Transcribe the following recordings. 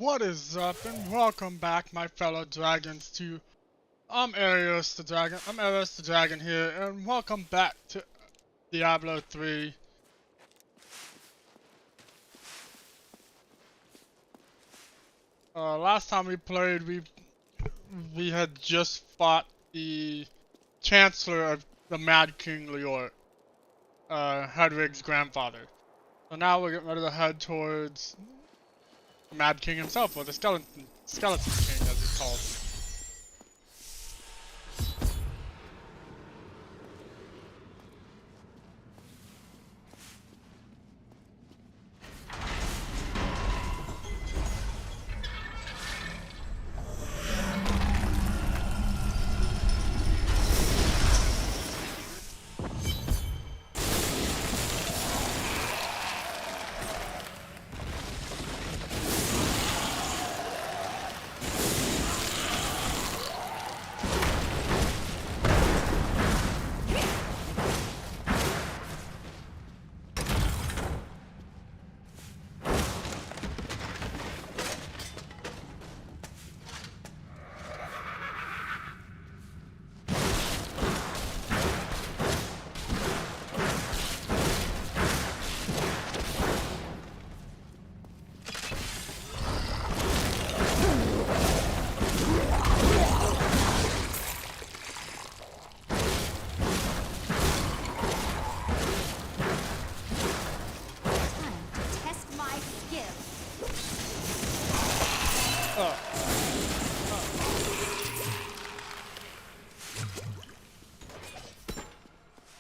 What is up, and welcome back, my fellow dragons, to Arios the Dragon. I'm Arios the Dragon here, and welcome back to Diablo 3. Last time we played, we had just fought the Chancellor of the Mad King Leor, Hedwig's grandfather. So now we're getting ready to head towards the Mad King himself, or the Skeleton King, as he's called.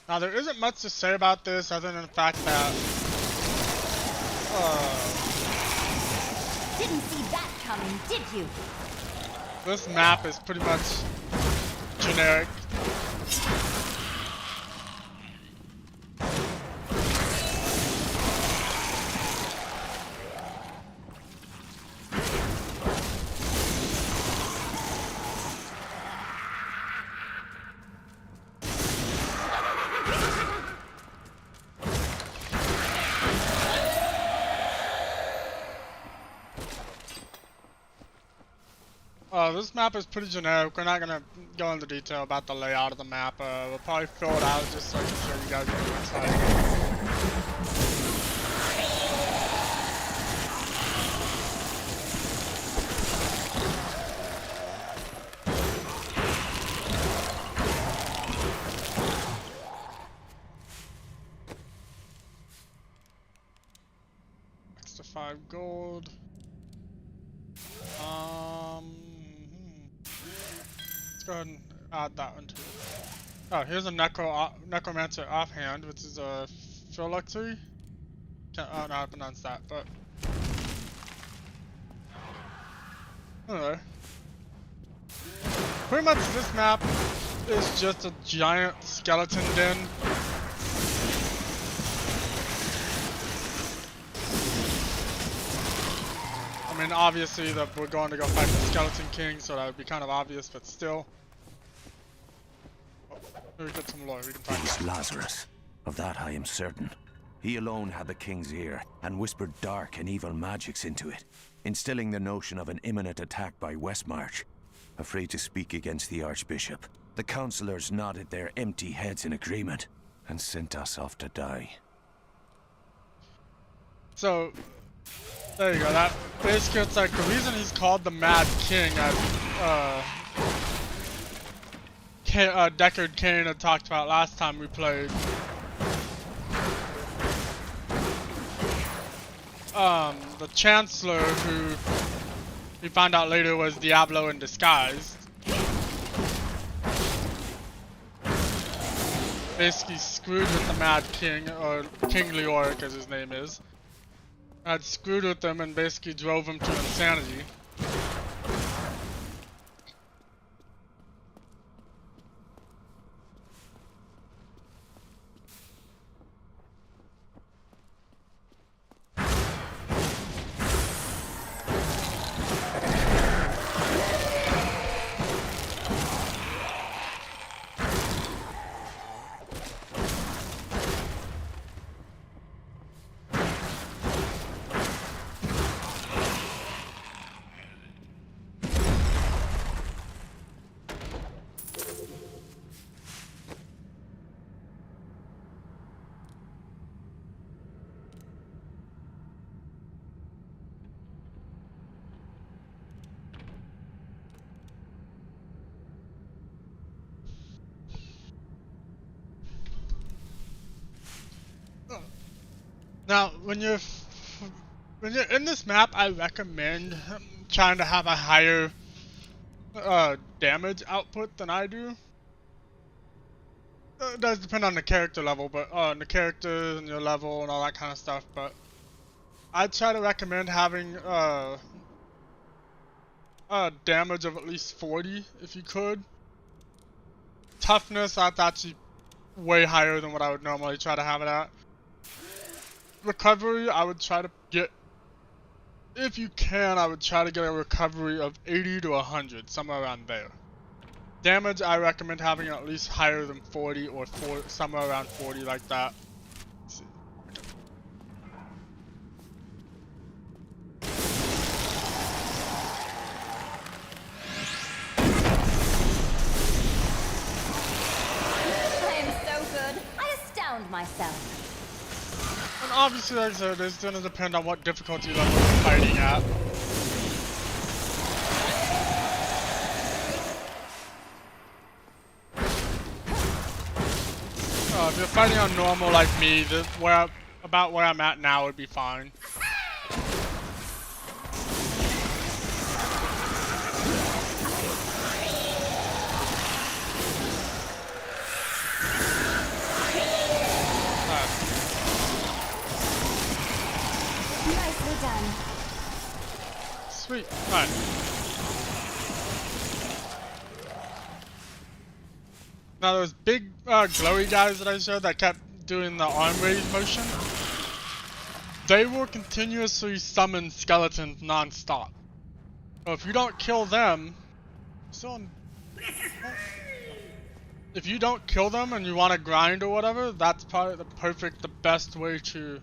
Now, there isn't much to say about this other than the fact that, Didn't see that coming, did you? this map is pretty much generic. This map is pretty generic. We're not gonna go into detail about the layout of the map. We'll probably fill it out just so I can show you guys what it looks like. Extra 5 gold. Let's go ahead and add that one too. Oh, here's a necromancer offhand, which is a phylactery. I don't know how to pronounce that, but anyway. Pretty much this map is just a giant skeleton den. I mean, obviously that we're going to go fight the Skeleton King, so that would be kind of obvious, but still. Oh, let me get some lore, we can find It's out. Lazarus. Of that I am certain. He alone had the king's ear, and whispered dark and evil magics into it, instilling the notion of an imminent attack by Westmarch. Afraid to speak against the Archbishop, the councillors nodded their empty heads in agreement, and sent us off to die. So, there you go, that basically it's like the reason he's called the Mad King, Deckard Cain had talked about last time we played. The Chancellor, who we found out later was Diablo in disguise, basically screwed with the Mad King, or King Leoric as his name is. Had screwed with him and basically drove him to insanity. Now, when you're in this map, I recommend trying to have a higher damage output than I do. It does depend on the character level, but the character and your level and all that kind of stuff. But I'd try to recommend having damage of at least 40 if you could. Toughness, that's actually way higher than what I would normally try to have it at. Recovery, I would try to get, if you can, I would try to get a recovery of 80 to 100, somewhere around there. Damage, I recommend having at least higher than 40 or somewhere around 40 like that. Let's see. I am so good. I astound myself. And obviously, like I said, it's going to depend on what difficulty level you're fighting at. If you're fighting on normal like me, about where I'm at now would be fine. Nicely done. Sweet. Alright. Now those big glowy guys that I showed that kept doing the arm raise motion, they will continuously summon skeletons non-stop. So if you don't kill them, if you don't kill them and you want to grind or whatever, that's probably the best way to...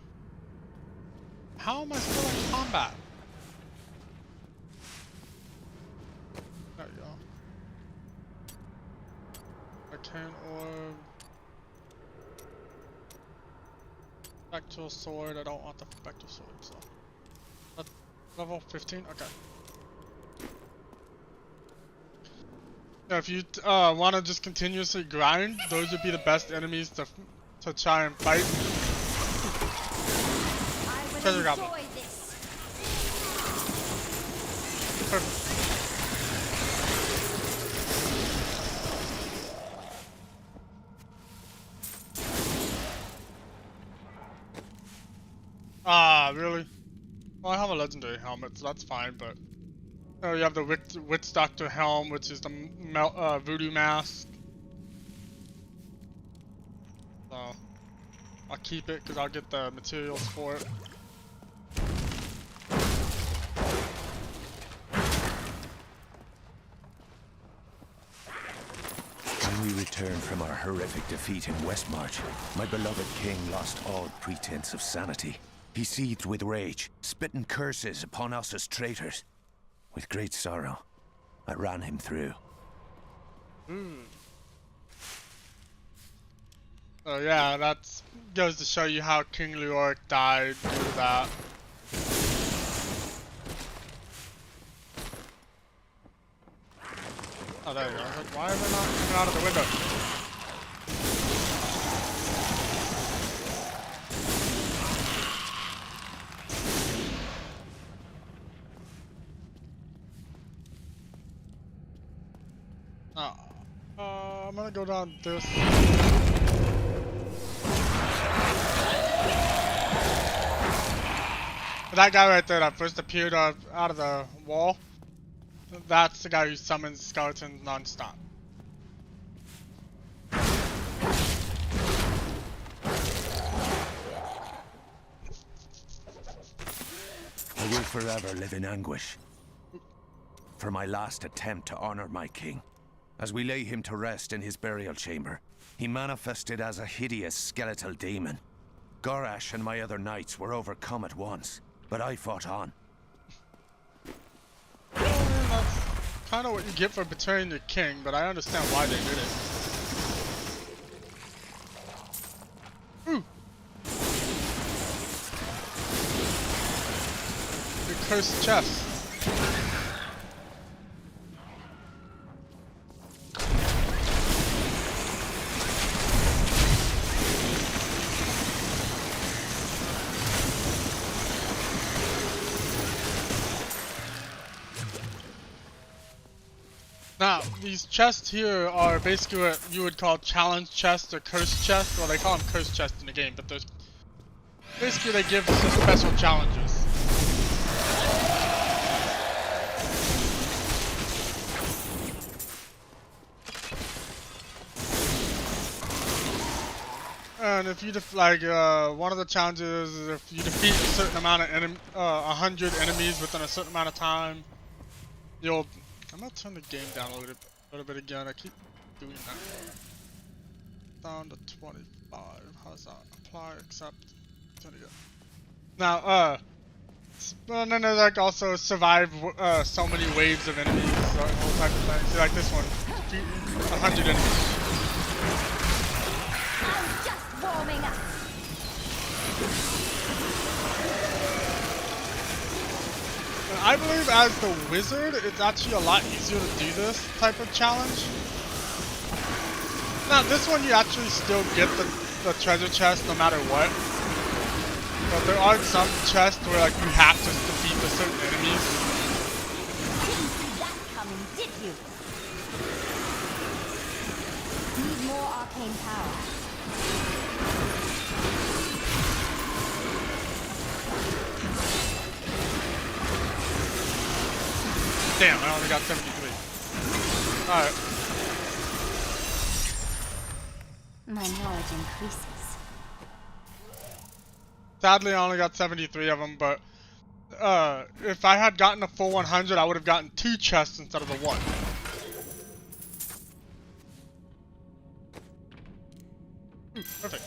How am I still in combat? There you go. Arcane orb. Spectral sword. I don't want the spectral sword, so. That's level 15? Okay. Now, if you want to just continuously grind, those would be the best enemies to try and fight. Treasure goblin. Perfect. Ah, really? Well, I have a legendary helmet, so that's fine, but... you have the Witch Doctor helm, which is the voodoo mask. So, I'll keep it, because I'll get the materials for it. When we returned from our horrific defeat in Westmarch, my beloved king lost all pretense of sanity. He seethed with rage, spitting curses upon us as traitors. With great sorrow, I ran him through. So yeah, that goes to show you how King Leoric died due to that. Oh, there you go. Why am I not coming out of the window? I'm gonna go down this. That guy right there that first appeared out of the wall, that's the guy who summons skeletons non-stop. I will forever live in anguish for my last attempt to honor my king. As we lay him to rest in his burial chamber, he manifested as a hideous skeletal demon. Gorash and my other knights were overcome at once, but I fought on. That's kind of what you get for betraying your king, but I understand why they did it. Ooh! The cursed chest. Now, these chests here are basically what you would call challenge chests or curse chests. Well, they call them curse chests in the game, but they're basically they give some special challenges. And if you one of the challenges is if you defeat a certain amount of 100 enemies within a certain amount of time, you'll. I'm gonna turn the game down a little bit again. I keep doing that. Down to 25. How's that? Apply, accept. Turn it up. Now, and then there's like also survive so many waves of enemies, so all type of things. See, like this one, defeat 100 enemies. I'm just warming up. I believe as the wizard, it's actually a lot easier to do this type of challenge. Now this one you actually still get the treasure chest no matter what. But there are some chests where like you have to defeat the certain enemies. Didn't see that coming, did you? Need more arcane power. Damn, I only got 73. Alright. My knowledge increases. Sadly, I only got 73 of them, but if I had gotten a full 100, I would have gotten 2 chests instead of the 1. Perfect.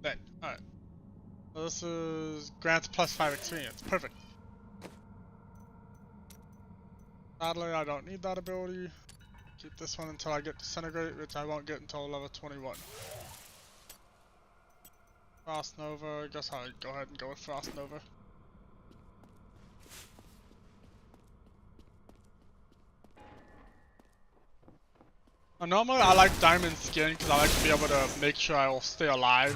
Then, alright. So this is grants plus 5 experience. Perfect. Sadly, I don't need that ability. Keep this one until I get Disintegrate, which I won't get until level 21. Frost Nova, I guess I'll go ahead and go with Frost Nova. Normally I like Diamond Skin because I like to be able to make sure I will stay alive.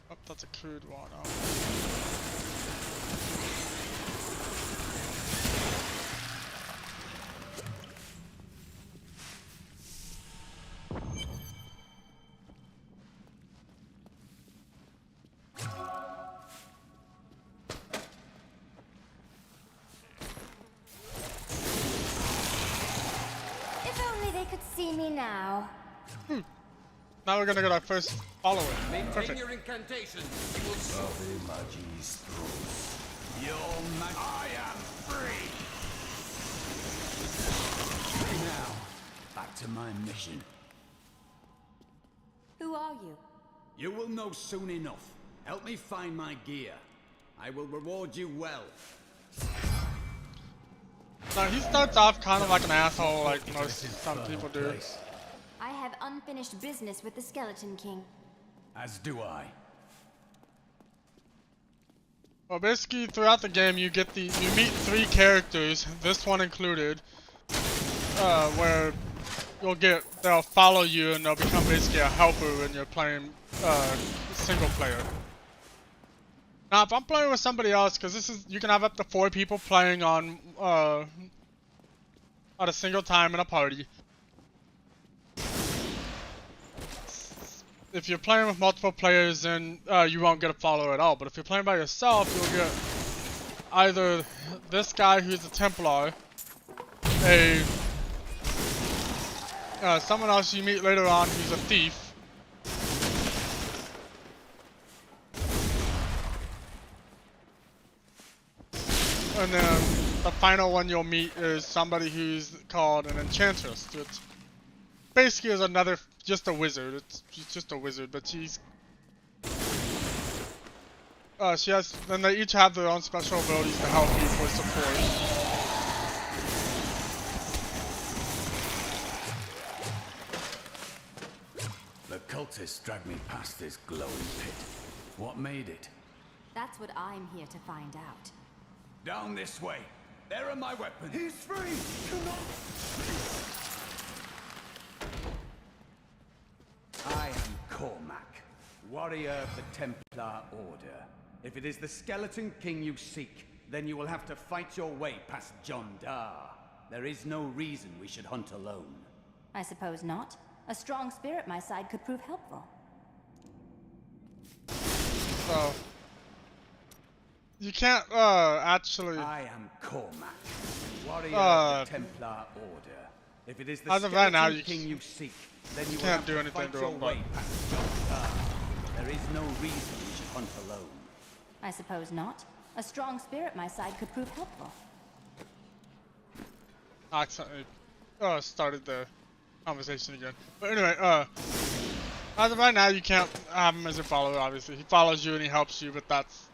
Oh, that's a crude one. Oh. See me now. Now we're gonna get our first follower. Perfect. Your incantation. I am free. Now, back to my mission. Who are you? You will know soon enough. Help me find my gear. I will reward you well. Now he starts off kind of like an asshole, like some people do. I have unfinished business with the Skeleton King. As do I. Well, basically throughout the game you meet 3 characters, this one included, where they'll follow you and they'll become basically a helper when you're playing single player. Now, if I'm playing with somebody else, because you can have up to 4 people playing on at a single time in a party. If you're playing with multiple players, then you won't get a follower at all. But if you're playing by yourself, you'll get either this guy who's a Templar, someone else you meet later on who's a thief. And then the final one you'll meet is somebody who's called an Enchantress, which basically is just a wizard. She's just a wizard, but then they each have their own special abilities to help you for support. The cultists dragged me past this glowing pit. What made it? That's what I'm here to find out. Down this way. There are my weapons. He's free. I am Cormac, warrior of the Templar Order. If it is the Skeleton King you seek, then you will have to fight your way past John Dar. There is no reason we should hunt alone. I suppose not. A strong spirit at my side could prove helpful. So you can't actually. I am Cormac, warrior of the Templar Order. If it is the as of right now, Skeleton King you seek, then you will can't have do to anything fight to your him, way past John Dar. There is no reason we should hunt alone. I suppose not. A strong spirit at my side could prove helpful. Accidentally started the conversation again. But anyway, as of right now, you can't have him as a follower. Obviously, he follows you and he helps you, but that's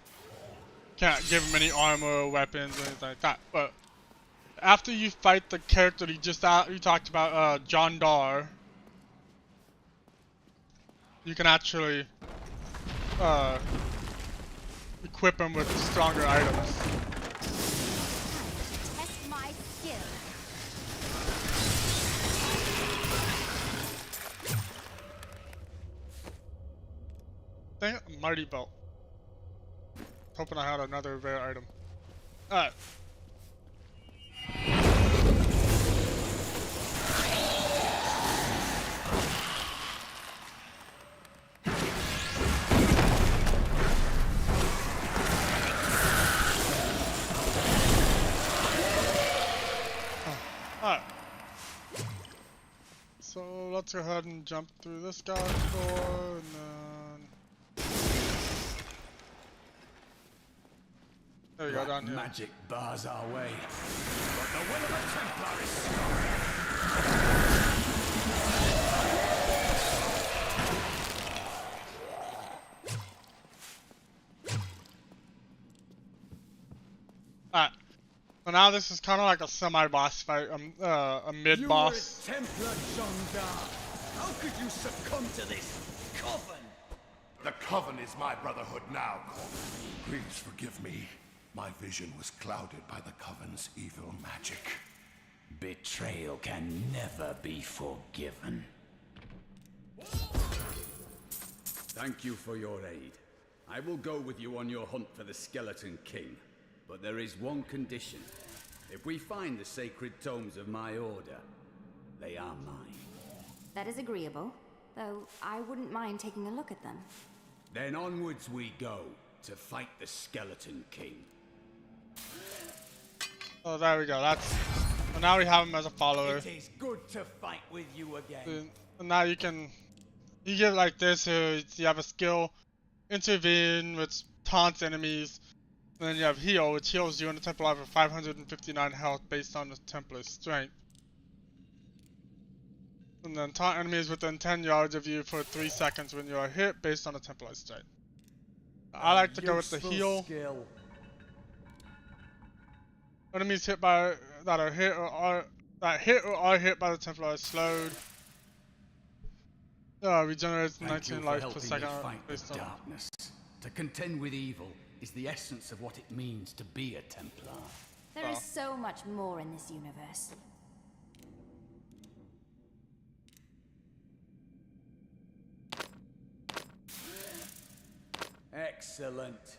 can't give him any armor or weapons or anything like that. But after you fight the character you talked about, John Dar, you can actually equip him with stronger items. Test my skill. Dang it, a mighty belt. Hoping I had another rare item. Alright. Alright. So let's go ahead and jump through this guy's door and then there we go, down here. Magic bars our way, but the will of a Templar is strong. Alright. So now this is kind of like a semi-boss fight, a mid-boss. You were a Templar, John Dar. How could you succumb to this coven? The Coven is my brotherhood now, Cormac. Please forgive me. My vision was clouded by the Coven's evil magic. Betrayal can never be forgiven. Thank you for your aid. I will go with you on your hunt for the Skeleton King. But there is one condition. If we find the sacred tomes of my order, they are mine. That is agreeable, though I wouldn't mind taking a look at them. Then onwards we go to fight the Skeleton King. Oh, there we go. So now we have him as a follower. It is good to fight with you again. And now you get like this. You have a skill, intervene, which taunts enemies. And then you have heal, which heals you and the Templar for 559 health based on the Templar's strength. And then taunt enemies within 10 yards of you for 3 seconds when you are hit based on the Templar's strength. I like to go with the heal. Skill. Enemies hit that hit or are hit by the Templar are slowed. Regenerates 19 life per second based on darkness. To contend with evil is the essence of what it means to be a Templar. There is so much more in this universe. Excellent.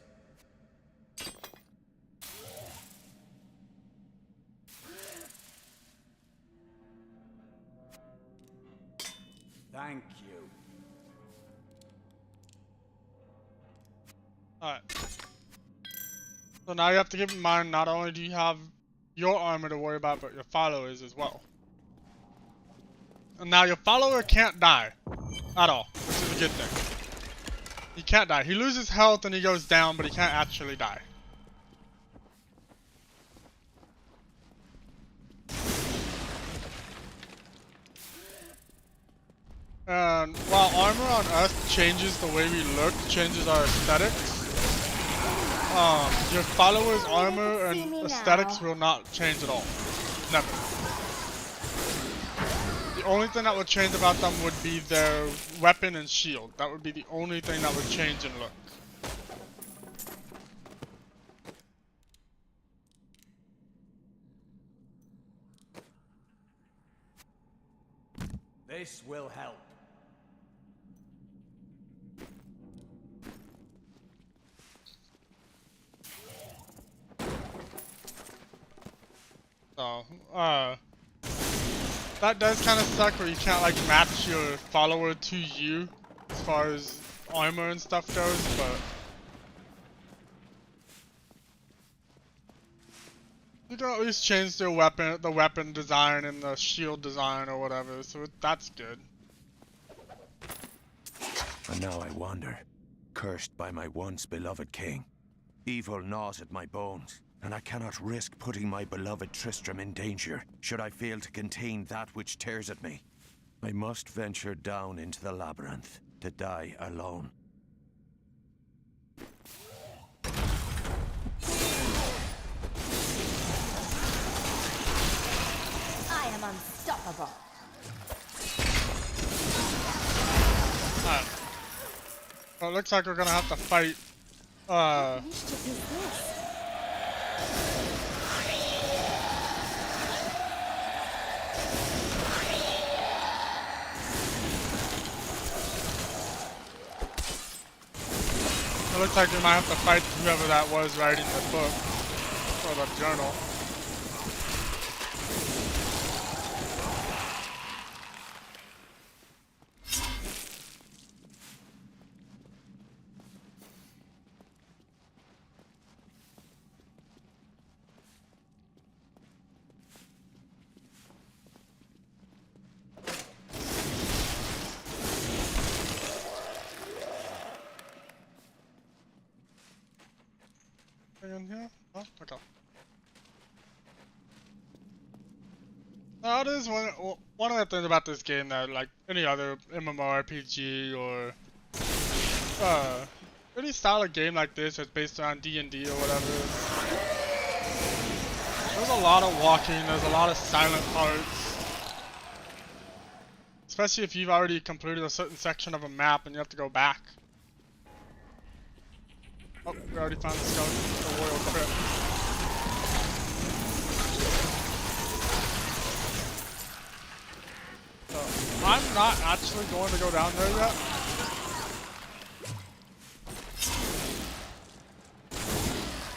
Thank you. Alright. So now you have to keep in mind, not only do you have your armor to worry about, but your followers as well. And now your follower can't die at all, which is a good thing. He can't die. He loses health and he goes down, but he can't actually die. And while armor on us changes the way we look, changes our aesthetics, your followers' armor and aesthetics will not change at all. Never. The only thing that would change about them would be their weapon and shield. That would be the only thing that would change in look. This will help. So, that does kind of suck where you can't like match your follower to you as far as armor and stuff goes, but you can at least change the weapon design and the shield design or whatever, so that's good. And now I wander, cursed by my once beloved king. Evil gnaws at my bones, and I cannot risk putting my beloved Tristram in danger, should I fail to contain that which tears at me. I must venture down into the labyrinth, to die alone. I am unstoppable. Alright. Well, it looks like we're gonna have to fight, What mischief is this? it looks like we might have to fight whoever that was writing the book, or the journal. In here? Oh, okay. Now, it is one of the things about this game that, like any other MMORPG or any style of game like this that's based on D&D or whatever, there's a lot of walking, there's a lot of silent parts. Especially if you've already completed a certain section of a map and you have to go back. Oh, we already found the skeleton, the royal crypt. So, I'm not actually going to go down there yet.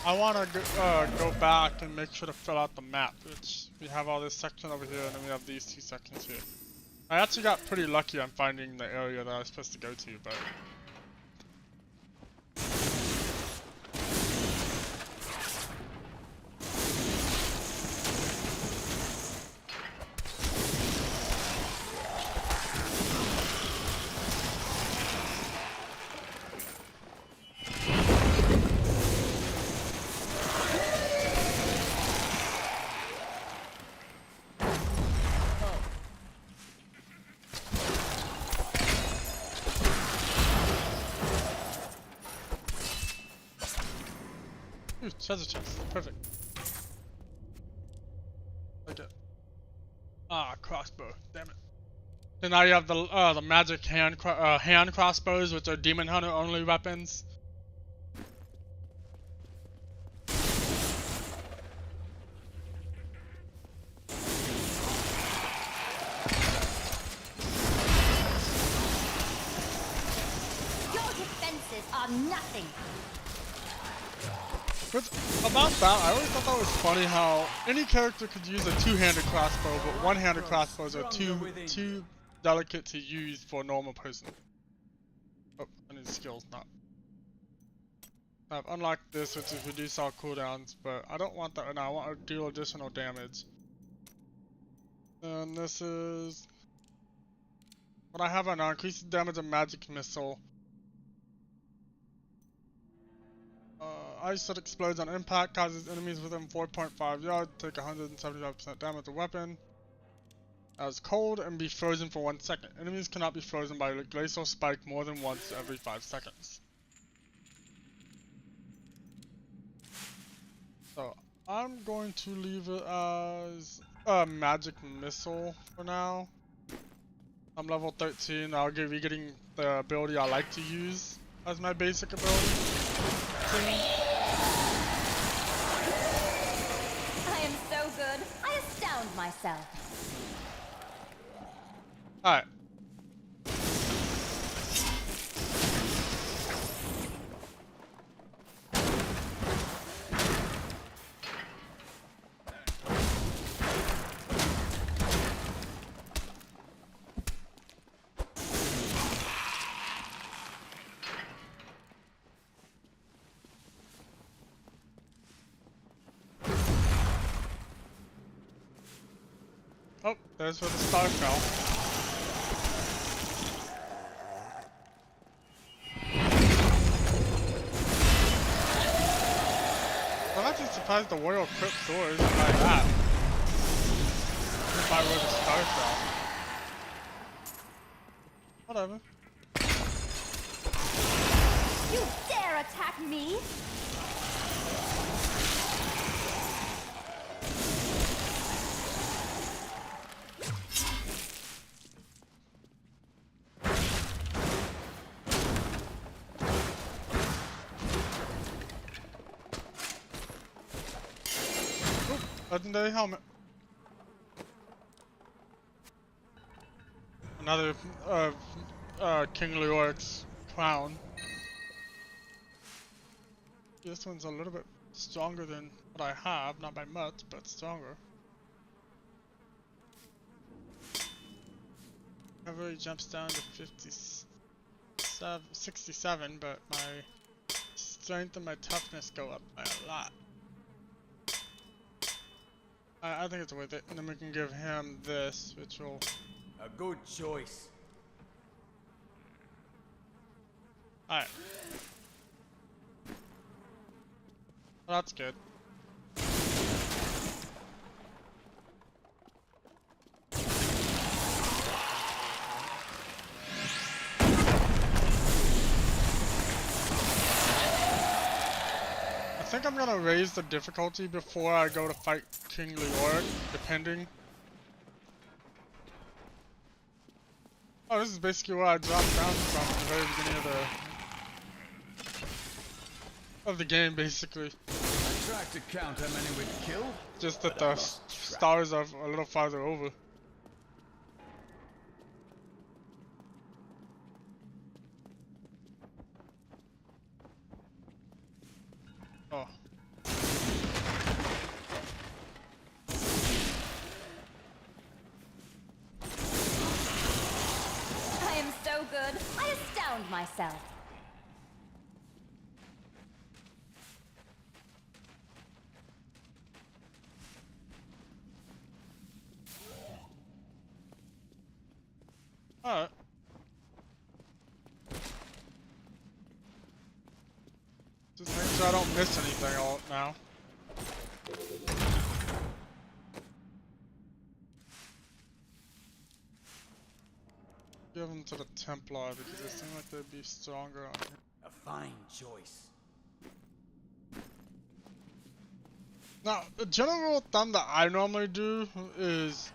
I want to go back and make sure to fill out the map, which we have all this section over here and then we have these two sections here. I actually got pretty lucky on finding the area that I was supposed to go to, but ooh, treasure chest. Perfect. Okay. Ah, crossbow. Damn it. So now you have the magic hand crossbows, which are demon hunter only weapons. Your defenses are nothing. But about that, I always thought that was funny how any character could use a two-handed crossbow, but one-handed crossbows are too delicate to use for a normal person. Oh, I need skills, not. I've unlocked this, which is reduce all cooldowns, but I don't want that right now. I want to deal additional damage. And this is what I have right now: increases damage of magic missile. Ice that explodes on impact causes enemies within 4.5 yards take 175% damage. The weapon as cold and be frozen for 1 second. Enemies cannot be frozen by a glacial spike more than once every 5 seconds. So I'm going to leave it as a magic missile for now. I'm level 13. I'll be getting the ability I like to use as my basic ability. I am so good, I astound myself. Alright. Oh, there's where the star fell. I'm actually surprised the royal crypt door isn't like that. If I were the star fell. Whatever. You dare attack me? Legendary helmet. Another King Leoric's crown. This one's a little bit stronger than what I have, not by much, but stronger. Cavalry jumps down to 67, but my strength and my toughness go up by a lot. I think it's worth it, and then we can give him this, which will... A good choice. Alright. Well, that's good. I think I'm gonna raise the difficulty before I go to fight King Leoric, depending. Oh, this is basically where I dropped down from at the very beginning of the game, basically. I tried to count how many we'd killed. Just that the stars are a little farther over. Oh. I am so good, I astound myself. Alright. Just make sure I don't miss anything all now. Give them to the Templar because they seem like they'd be stronger on here. A fine choice. Now, the general rule of thumb that I normally do is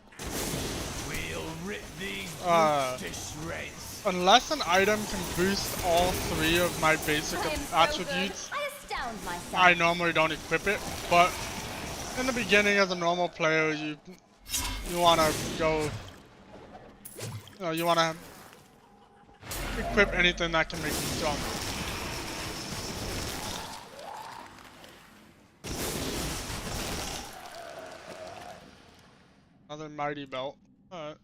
We'll rip these brutes to shreds. unless an item can boost all three of my basic I am so attributes, good, I astound myself. I normally don't equip it. But in the beginning, as a normal player, you want to go, you want to equip anything that can make you stronger. Another mighty belt. Alright.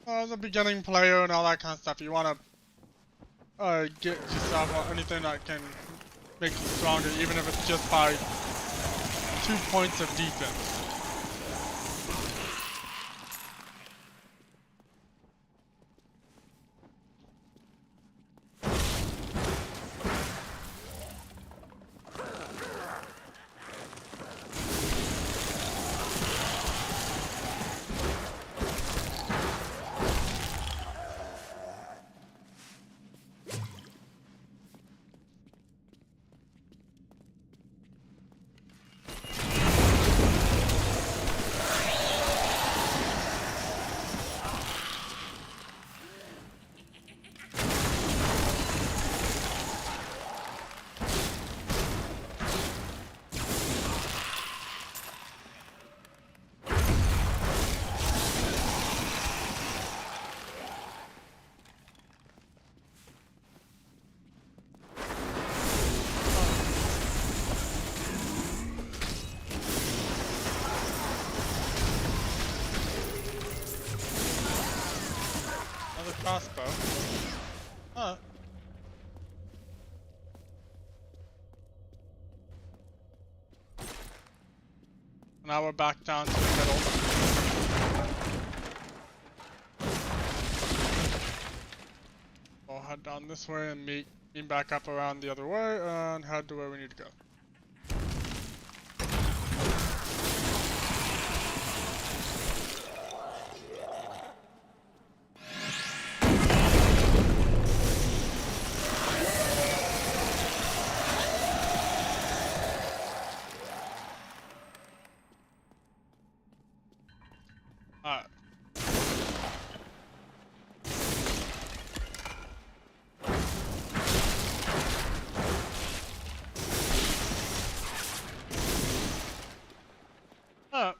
As a beginning player and all that kind of stuff, you want to get yourself anything that can make you stronger, even if it's just by 2 points of defense. Crossbow. now we're back down to the middle. We'll head down this way and meet back up around the other way and head to where we need to go. Alright.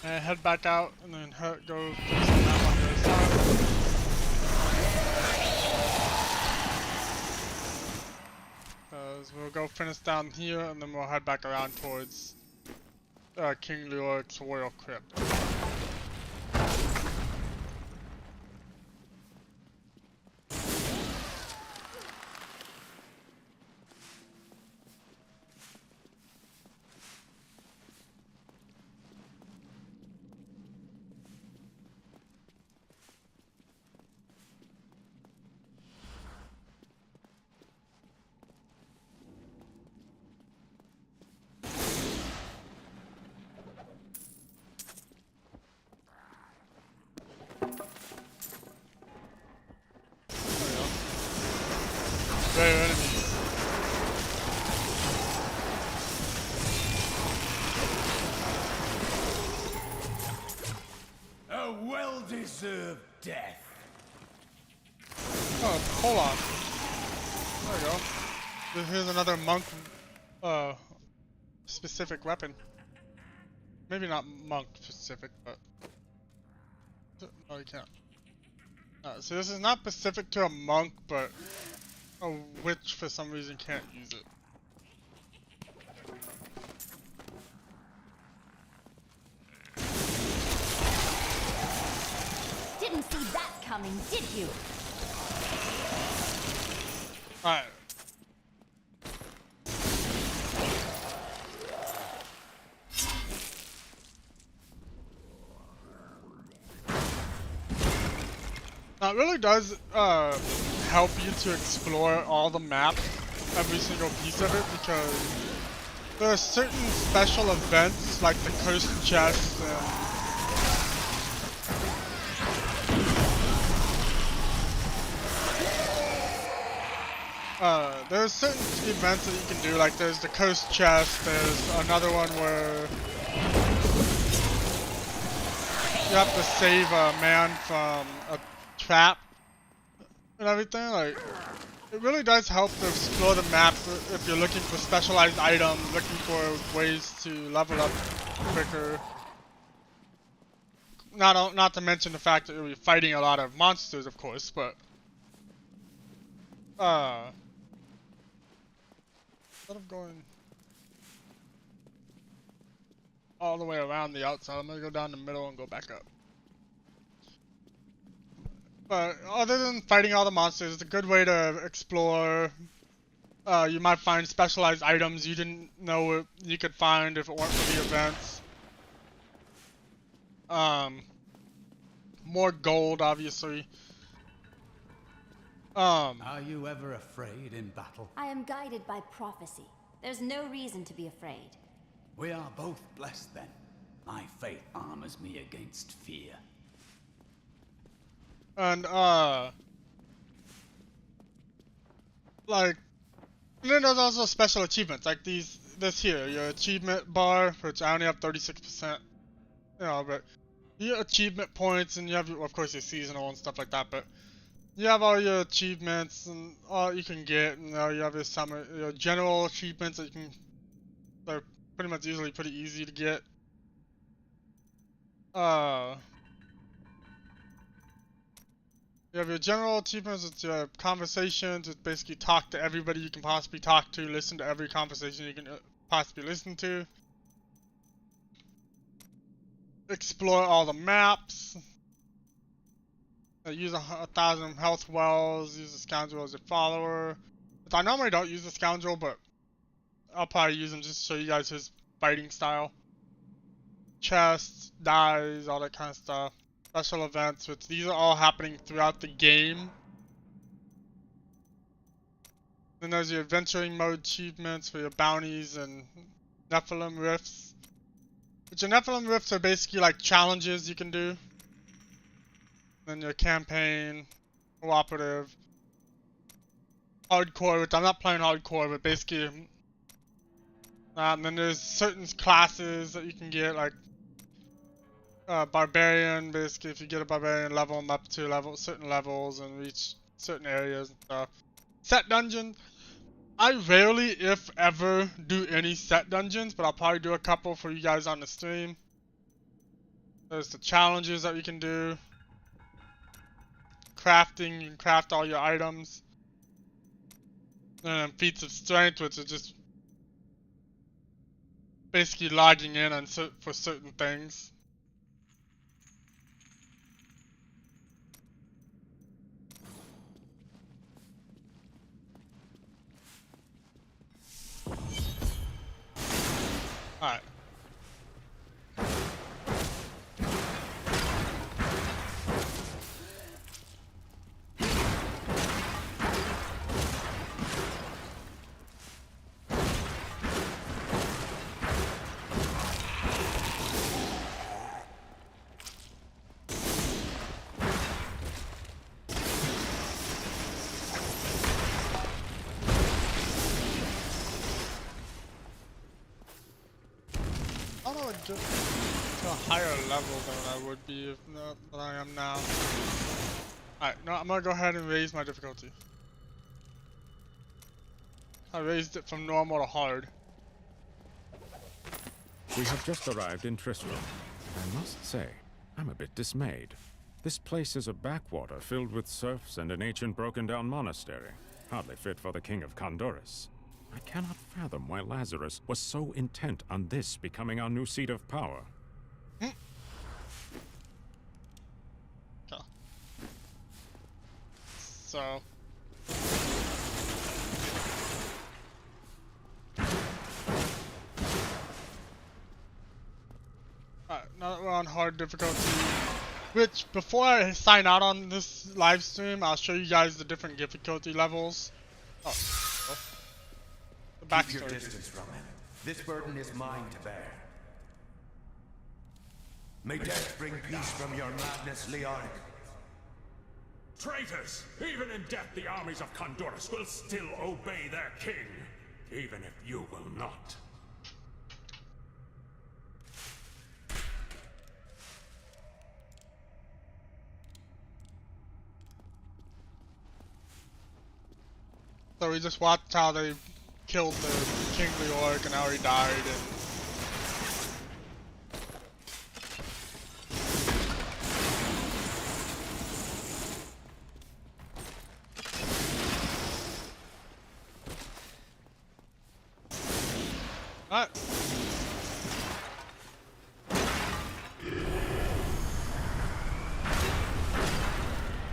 And head back out and then go finish the map on the other side. So we'll go finish down here and then we'll head back around towards King Leoric's royal crypt. Very enemies. A well-deserved death. Oh, hold on. There we go. Here's another monk specific weapon. Maybe not monk specific, but no, you can't. So this is not specific to a monk, but a witch for some reason can't use it. Didn't see that coming, did you? Alright. Now it really does help you to explore all the map, every single piece of it, because there are certain special events like the cursed chest and there's certain events that you can do, like there's the cursed chest, there's another one where you have to save a man from a trap and everything. Like, it really does help to explore the map if you're looking for specialized items, looking for ways to level up quicker. Not to mention the fact that you'll be fighting a lot of monsters, of course, but instead of going all the way around the outside, I'm gonna go down the middle and go back up. But other than fighting all the monsters, it's a good way to explore. You might find specialized items you didn't know you could find if it weren't for the events. More gold, obviously. Are you ever afraid in battle? I am guided by prophecy. There's no reason to be afraid. We are both blessed then. My faith armors me against fear. And like, and then there's also special achievements like this here, your achievement bar, which I only have 36%. You know, but you get achievement points, and you have, of course, your seasonal and stuff like that. But you have all your achievements and all you can get. You know, you have your summer, your general achievements that you can. They're pretty much usually pretty easy to get. You have your general achievements, it's your conversations, it's basically talk to everybody you can possibly talk to, listen to every conversation you can possibly listen to. Explore all the maps. Use 1,000 health wells, use the scoundrel as your follower. Which I normally don't use the scoundrel, but I'll probably use him just to show you guys his fighting style. chests, dies, all that kind of stuff. Special events, which these are all happening throughout the game. Then there's your adventuring mode achievements for your bounties and Nephilim rifts. Which your Nephilim rifts are basically like challenges you can do. Then your campaign, cooperative, hardcore, which I'm not playing hardcore, but basically. And then there's certain classes that you can get, like barbarian. Basically, if you get a barbarian, level them up to certain levels and reach certain areas and stuff. Set dungeons. I rarely, if ever, do any set dungeons, but I'll probably do a couple for you guys on the stream. There's the challenges that you can do. Crafting, you can craft all your items. And then feats of strength, which is just basically logging in on for certain things. Alright. I would just to a higher level than I would be if not than I am now. Alright, no, I'm gonna go ahead and raise my difficulty. I raised it from normal to hard. We have just arrived in Tristram. I must say, I'm a bit dismayed. This place is a backwater filled with serfs and an ancient broken-down monastery. Hardly fit for the king of Condorus. I cannot fathom why Lazarus was so intent on this becoming our new seat of power. Okay. So... Alright, now that we're on hard difficulty, which, before I sign out on this live stream, I'll show you guys the different difficulty levels. Oh. The Keep your backstory. distance from him. This burden is mine to bear. May death bring peace from your madness, Leonic. Traitors! Even in death, the armies of Condorus will still obey their king, even if you will not. So we just watched how they killed the kingly orc and how he died and... Alright.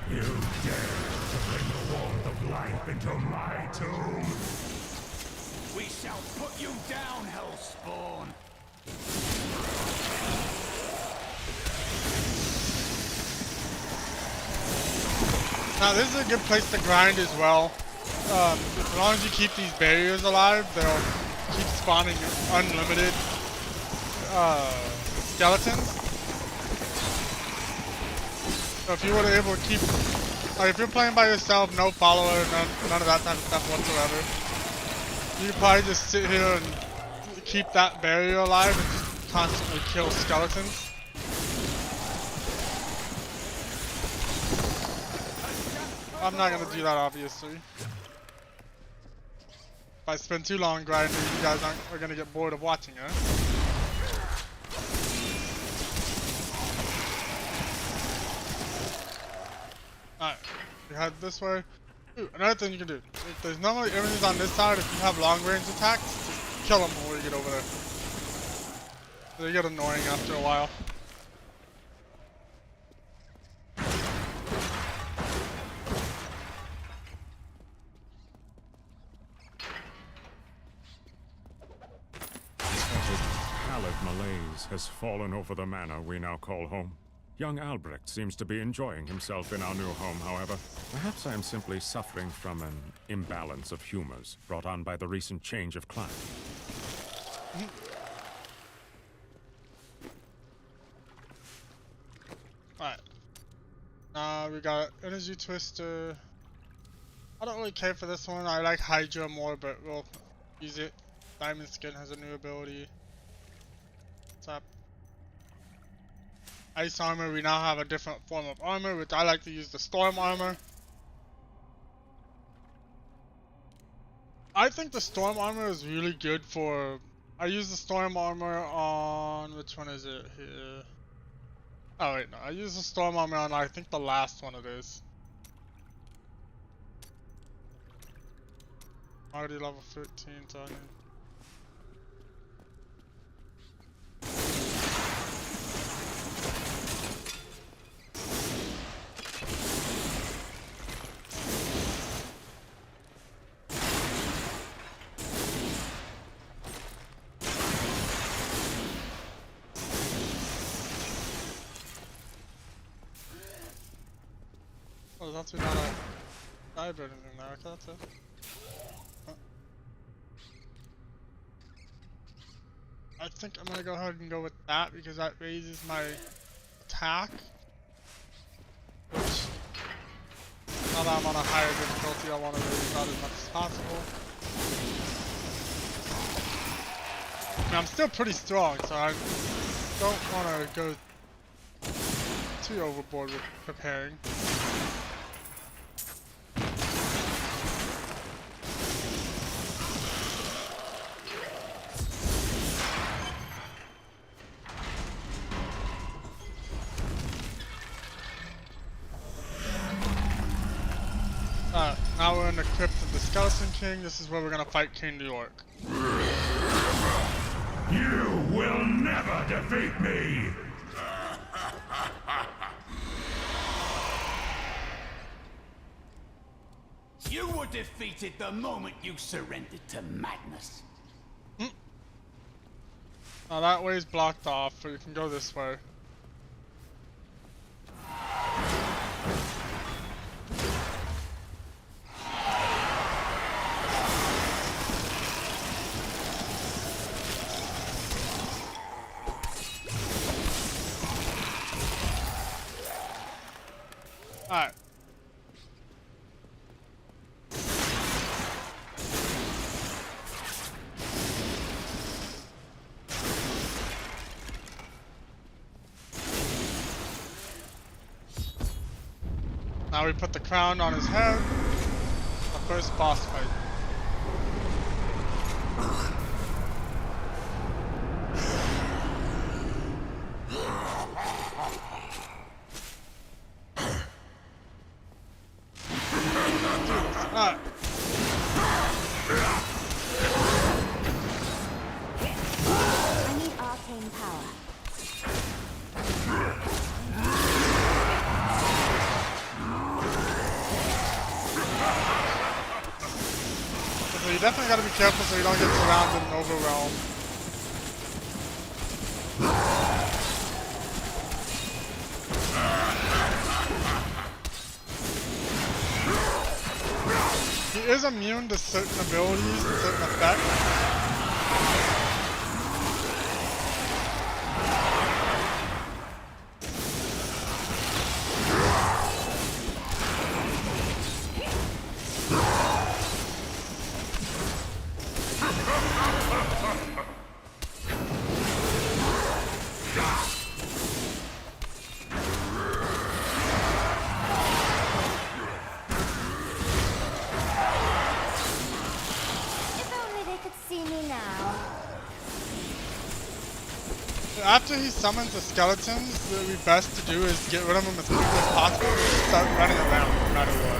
You dare to bring the warmth of life into my tomb? We shall put you down, Hellspawn! Now this is a good place to grind as well. As long as you keep these barriers alive, they'll keep spawning unlimited skeletons. So if you were able to keep, like if you're playing by yourself, no follower, none of that type of stuff whatsoever, you could probably just sit here and keep that barrier alive and just constantly kill skeletons. I'm not gonna do that, obviously. If I spend too long grinding, you guys are gonna get bored of watching it. Alright, you head this way. Ooh, another thing you can do. If there's normally enemies on this side, if you have long range attacks, just kill them before you get over there. They get annoying after a while. Pallid malaise. has fallen over the manor we now call home. Young Albrecht seems to be enjoying himself in our new home, however. Perhaps I am simply suffering from an imbalance of humors brought on by the recent change of climate. Alright. We got Energy Twister. I don't really care for this one. I like Hydra more, but we'll use it. Diamond Skin has a new ability. What's up? Ice Armor, we now have a different form of armor, which I like to use the Storm Armor. I think the Storm Armor is really good for... I use the Storm Armor on... which one is it here? Oh wait, no. I use the Storm Armor on, I think, the last one it is. Already level 13, so I need... Oh, that's not a dive or anything there. Okay, that's it. Huh. I think I'm gonna go ahead and go with that because that raises my attack. Which, now that I'm on a higher difficulty, I want to raise that as much as possible. I mean, I'm still pretty strong, so I don't want to go too overboard with preparing. Now we're in the crypt of the Skeleton King. This is where we're gonna fight King York. You will never defeat me! You were defeated the moment you surrendered to madness. Now that way's blocked off, so you can go this way. Alright. Now we put the crown on his head. The first boss fight. Alright. I need arcane power. So you definitely gotta be careful so you don't get surrounded and overwhelmed. He is immune to certain abilities and certain effects. After he summons the skeletons, what would be best to do is get rid of them as quickly as possible and just start running around no matter what.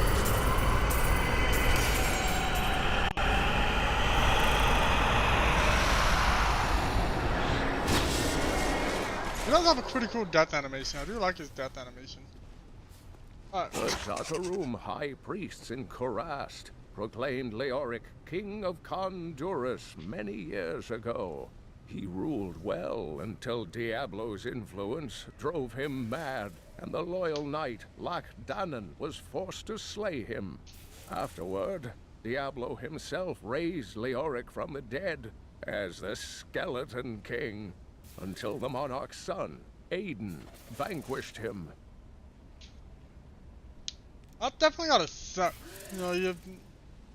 He does have a pretty cool death animation. I do like his death animation. Alright. The Zatarum high priests in Kurast proclaimed Leoric king of Honduras many years ago. He ruled well until Diablo's influence drove him mad, and the loyal knight Lac Danon was forced to slay him. Afterward, Diablo himself raised Leoric from the dead as the Skeleton King, until the monarch's son, Aiden, vanquished him. I've definitely got a set. You know,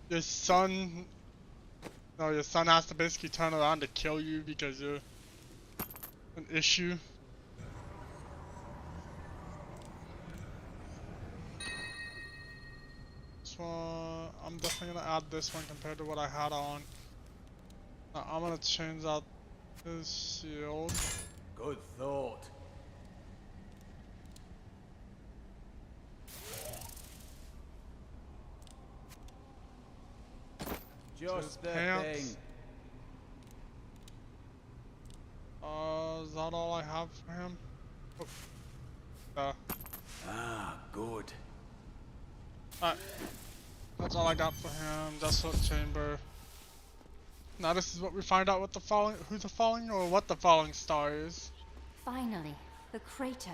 your son. No, your son has to basically turn around to kill you because you're an issue. So I'm definitely gonna add this one compared to what I had on. Now, I'm gonna change out this shield. Good thought. Just the pants. thing. Is that all I have for him? Oh. Ah, good. Alright. That's all I got for him. Desolate Chamber. Now this is what we find out what the falling, who the falling, or what the falling star is. Finally, the crater.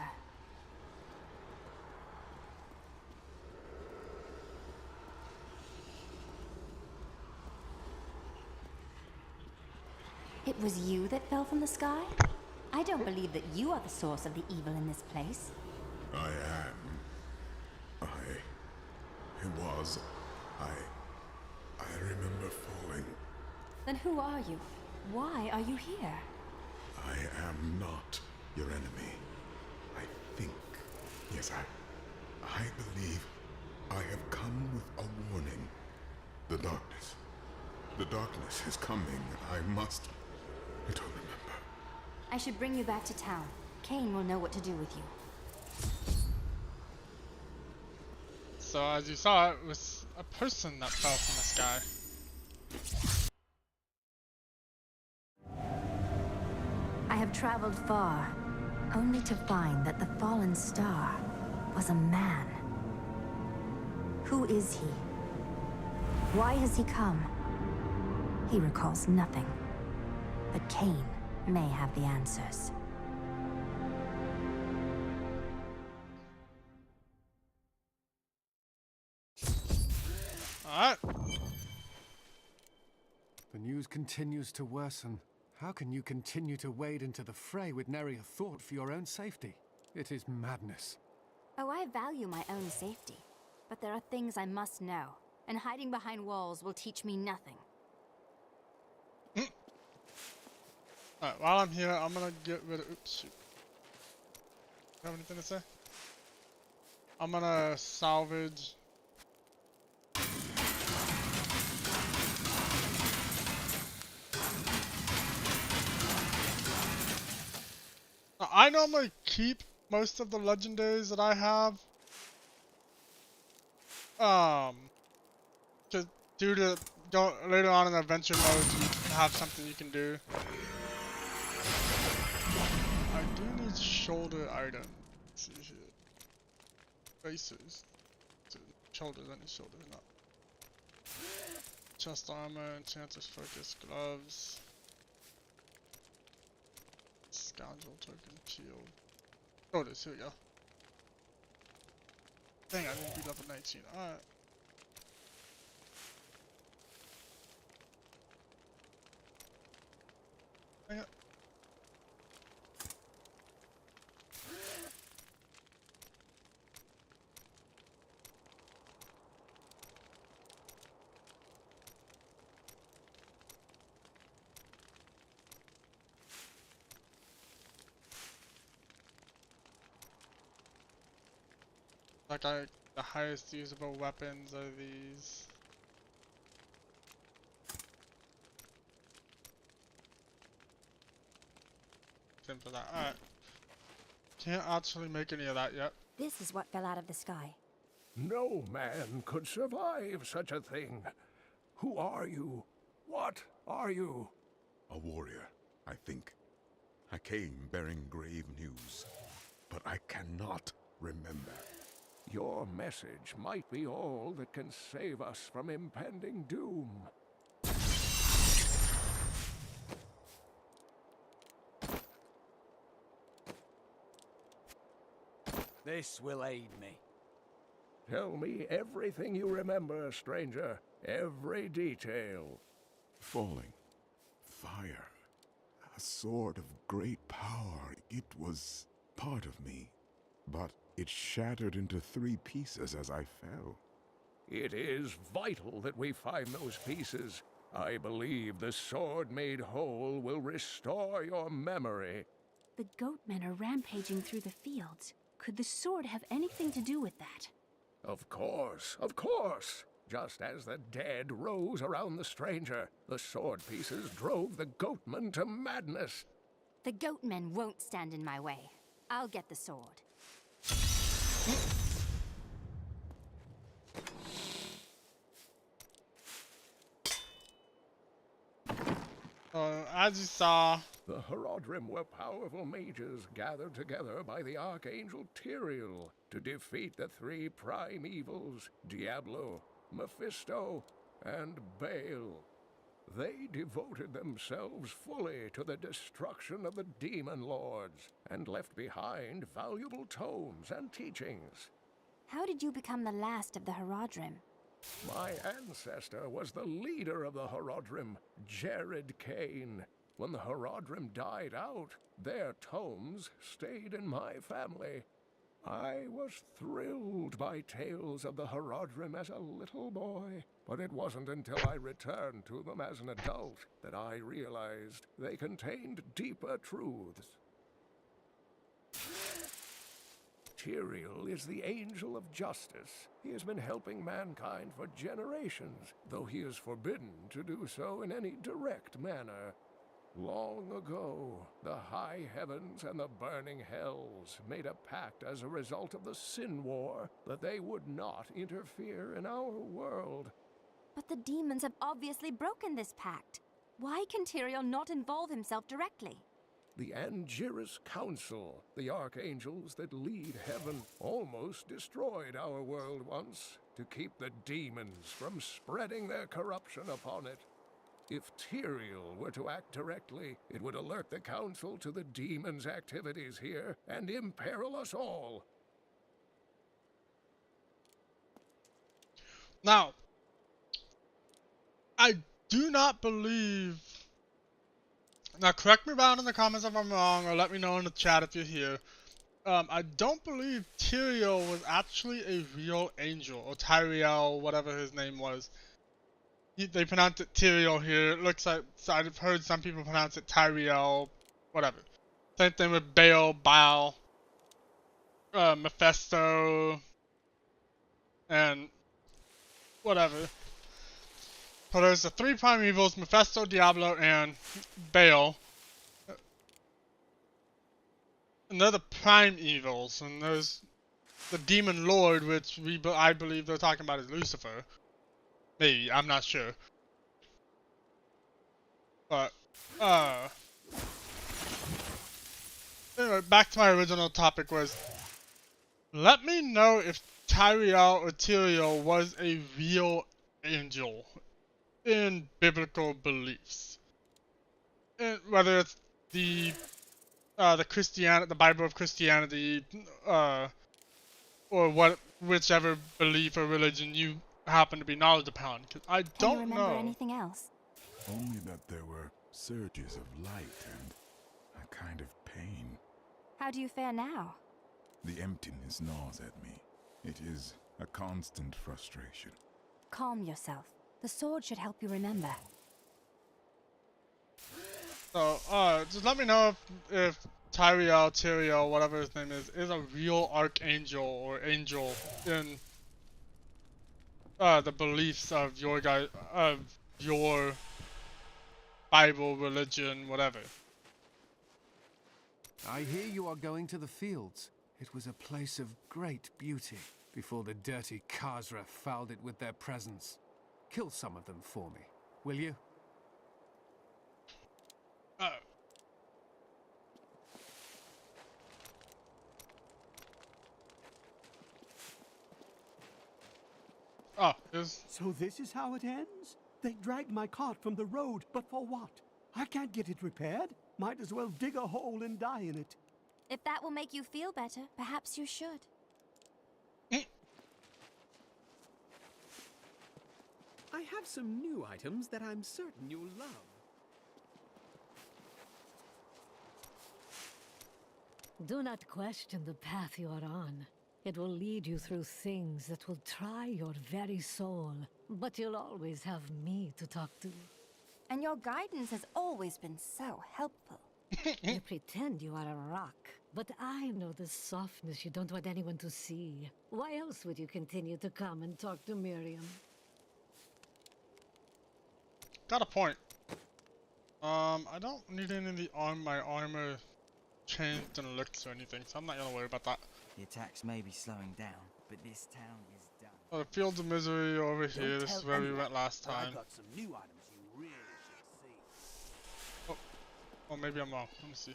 It was you that fell from the sky? I don't believe that you are the source of the evil in this place. I am. I remember falling. Then who are you? Why are you here? I am not your enemy. I think. Yes, I believe I have come with a warning. The darkness. The darkness is coming. I must. I don't remember. I should bring you back to town. Cain will know what to do with you. So as you saw, it was a person that fell from the sky. I have traveled far, only to find that the fallen star was a man. Who is he? Why has he come? He recalls nothing. But Cain may have the answers. Alright. The news continues to worsen. How can you continue to wade into the fray with nary a thought for your own safety? It is madness. Oh, I value my own safety. But there are things I must know, and hiding behind walls will teach me nothing. Alright, while I'm here, I'm gonna get rid of. Oops, shoot. Have anything to say? I'm gonna salvage. Now, I normally keep most of the legendaries that I have. Just due to later on in the adventure mode, you have something you can do. I do need shoulder items. Let's see here. Bracers. Shoulders, I need shoulders, not. Chest armor, enchanter's focus, gloves. Scoundrel token, shield. Shoulders, here we go. Dang, I didn't do level 19. Alright. Hang on. Like the highest usable weapons are these. Simple that. Alright. Can't actually make any of that yet. This is what fell out of the sky. No man could survive such a thing. Who are you? What are you? A warrior, I think. I came bearing grave news, but I cannot remember. Your message might be all that can save us from impending doom. This will aid me. Tell me everything you remember, stranger. Every detail. Falling. Fire. A sword of great power. It was part of me. But it shattered into 3 pieces as I fell. It is vital that we find those pieces. I believe the sword made whole will restore your memory. The goatmen are rampaging through the fields. Could the sword have anything to do with that? Of course, of course. Just as the dead rose around the stranger, the sword pieces drove the goatmen to madness. The goatmen won't stand in my way. I'll get the sword. As you saw, The Horodrim were powerful mages gathered together by the Archangel Tyrael to defeat the 3 prime evils, Diablo, Mephisto, and Baal. They devoted themselves fully to the destruction of the demon lords and left behind valuable tomes and teachings. How did you become the last of the Horodrim? My ancestor was the leader of the Horodrim, Jared Kane. When the Horodrim died out, their tomes stayed in my family. I was thrilled by tales of the Horodrim as a little boy, but it wasn't until I returned to them as an adult that I realized they contained deeper truths. Tyrael is the angel of justice. He has been helping mankind for generations, though he is forbidden to do so in any direct manner. Long ago, the high heavens and the burning hells made a pact as a result of the Sin War that they would not interfere in our world. But the demons have obviously broken this pact. Why can Tyrael not involve himself directly? The Angiris Council, the archangels that lead heaven, almost destroyed our world once to keep the demons from spreading their corruption upon it. If Tyrael were to act directly, it would alert the Council to the demons' activities here and imperil us all. now, I do not believe. Now, correct me down in the comments if I'm wrong, or let me know in the chat if you're here. I don't believe Tyrael was actually a real angel, or Tyrael, whatever his name was. They pronounce it Tyrael here. It looks like, so I've heard some people pronounce it Tyrael, whatever. Same thing with Baal, Mephisto, and whatever. So there's the 3 prime evils, Mephisto, Diablo, and Baal. And they're the prime evils, and there's the demon lord, which I believe they're talking about is Lucifer. Maybe, I'm not sure. But, anyway, back to my original topic was, let me know if Tyrael or Tyrael was a real angel in biblical beliefs. And whether it's the Bible of Christianity, or whichever belief or religion you happen to be knowledge upon, because I don't know. Can you remember anything else? Only that there were surges of light and a kind of pain. How do you fare now? The emptiness gnaws at me. It is a constant frustration. Calm yourself. The sword should help you remember. So, just let me know if Tyrael, whatever his name is a real archangel or angel in the beliefs of your Bible, religion, whatever. I hear you are going to the fields. It was a place of great beauty before the dirty Khazra fouled it with their presence. Kill some of them for me, will you? So this is how it ends? They dragged my cart from the road, but for what? I can't get it repaired. Might as well dig a hole and die in it. If that will make you feel better, perhaps you should. I have some new items that I'm certain you'll love. Do not question the path you are on. It will lead you through things that will try your very soul. But you'll always have me to talk to. And your guidance has always been so helpful. You pretend you are a rock, but I know the softness you don't want anyone to see. Why else would you continue to come and talk to Miriam? Got a point. I don't need any of the my armor changed and looks or anything, so I'm not gonna worry about that. The attacks may be slowing down, but this town is done. Oh, the Fields of Misery over here. This is where we went last time. I've got some new items you really should see. Oh, maybe I'm wrong. Let me see.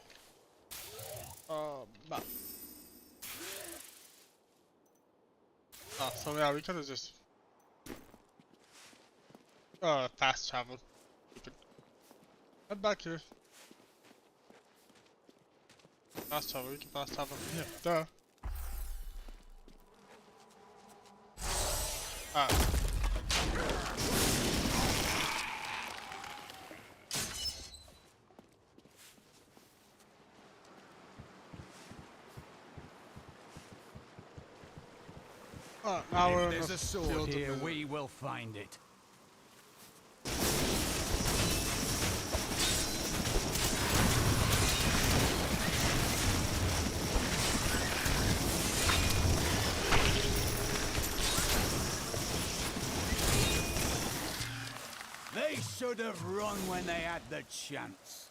Map. Oh, so yeah, we could have just fast travel. Head back here. Fast travel. We can fast travel from here. Duh. Alright. Now we're If there's a sword here, we will find it. They should have run when they had the chance.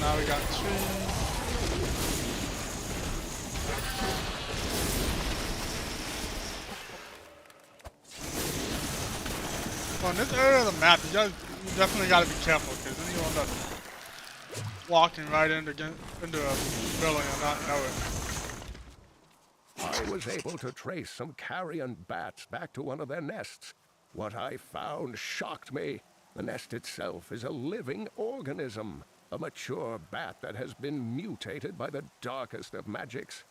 Now we got trees. Well, in this area of the map, you definitely gotta be careful, because then you'll end up walking right into a building and not know it. I was able to trace some carrion bats back to one of their nests. What I found shocked me. The nest itself is a living organism, a mature bat that has been mutated by the darkest of magics.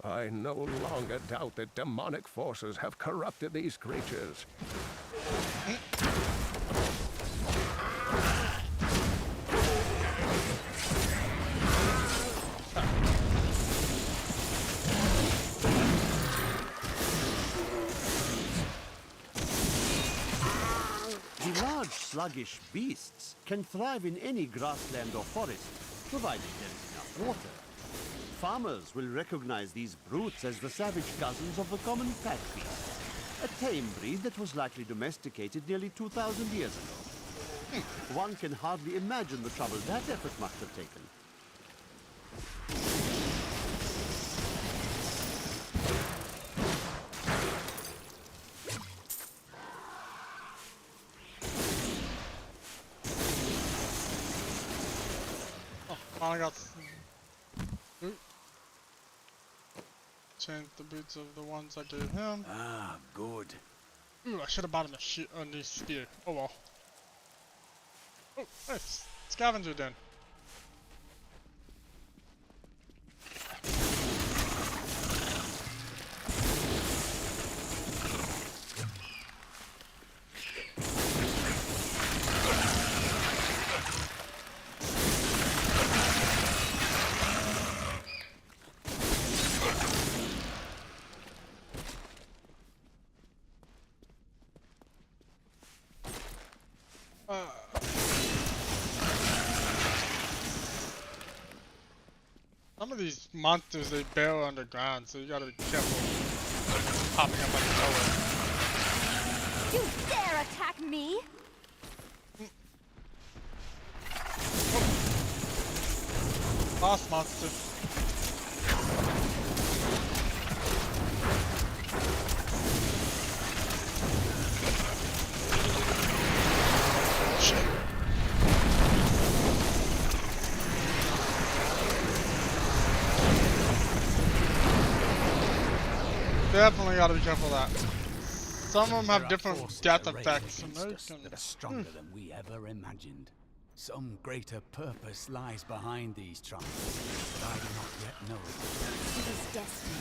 I no longer doubt that demonic forces have corrupted these creatures. The large, sluggish beasts can thrive in any grassland or forest, provided there is enough water. Farmers will recognize these brutes as the savage cousins of the common pack beast, a tame breed that was likely domesticated nearly 2,000 years ago. One can hardly imagine the trouble that effort must have taken. Finally got some boot. Change the boots of the ones I gave him. Ah, good. Ooh, I should have bought him a new spear. Oh well. Oh, nice. Scavenger den. Some of these monsters, they barrel underground, so you gotta be careful popping up out of You dare attack me? nowhere. Boss monster. Definitely gotta be careful of that. Some of them have There are different forces death arrayed effects, and against they us can. that are stronger than we ever imagined. Some greater purpose lies behind these trials, but I do not yet know it. It is destiny.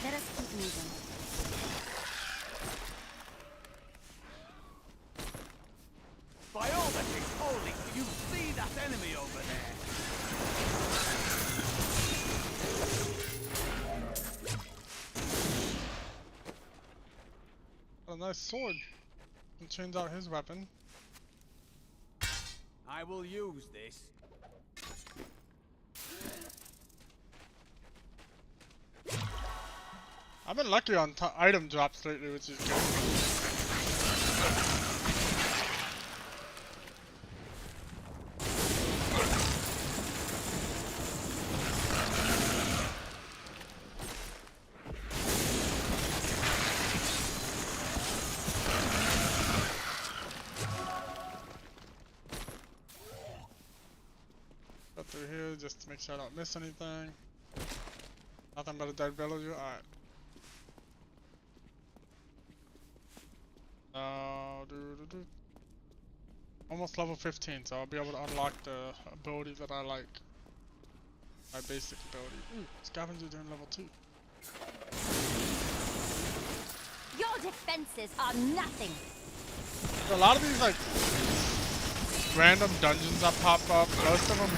Let us keep moving. By all that is holy, do you see that enemy over there? A nice sword. Can change out his weapon. I will use this. I've been lucky on item drops lately, which is good. Go through here just to make sure I don't miss anything. Nothing but a dead villager. Alright. Almost level 15, so I'll be able to unlock the ability that I like. My basic ability. Ooh, scavenger during level 2. Your defenses are nothing. A lot of these like random dungeons that pop up, most of them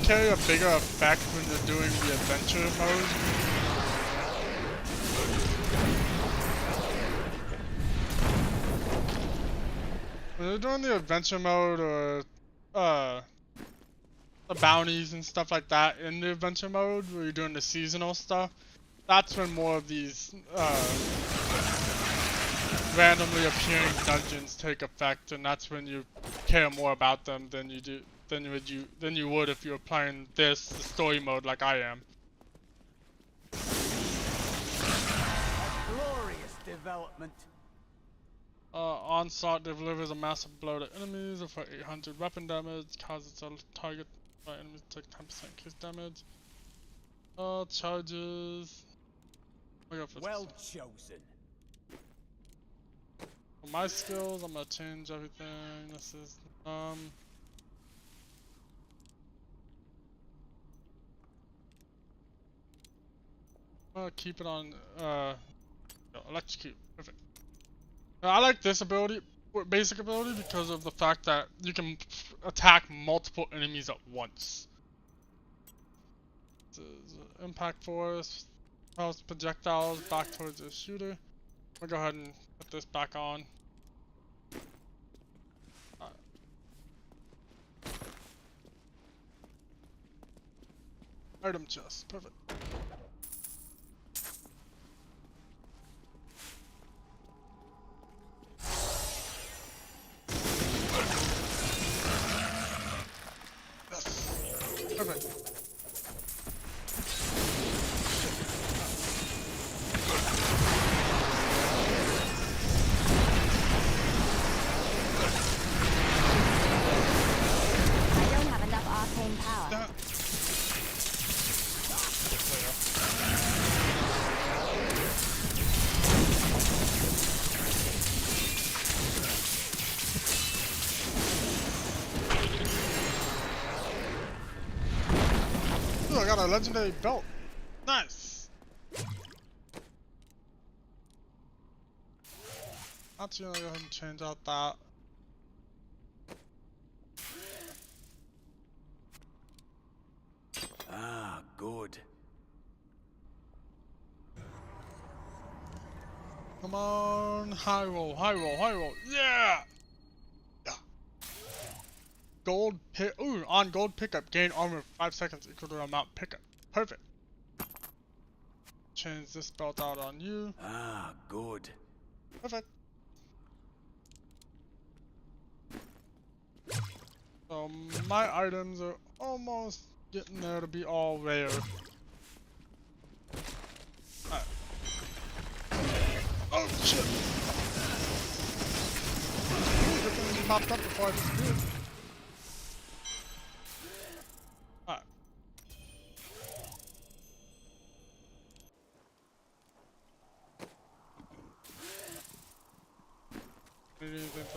carry a bigger effect when you're doing the adventure mode. When you're doing the adventure mode or the bounties and stuff like that in the adventure mode, where you're doing the seasonal stuff, that's when more of these randomly appearing dungeons take effect, and that's when you care more about them than you would if you were playing the story mode like I am. A glorious development. Onslaught delivers a massive blow to enemies for 800 weapon damage, causes a target by enemies to take 10% case damage. Charges. Well chosen. For my skills, I'm gonna change everything. This is I'm gonna keep it on electrocute. Perfect. I like this ability, basic ability, because of the fact that you can attack multiple enemies at once. This is impact force, throws projectiles back towards the shooter. I'll go ahead and put this back on. Item chest, perfect. Perfect. I don't have enough arcane power. Ooh, I got a legendary belt. Nice. Actually, I'll go ahead and change out that. Ah, good. Come on, high roll, high roll, high roll. Yeah. Gold pick. Ooh, on gold pickup, gain armor 5 seconds equal to the amount pickup. Perfect. Change this belt out on you. Ah, good. Perfect. So my items are almost getting there to be all rare. Alright. Oh shit! Ooh, good thing you popped up before I disappeared.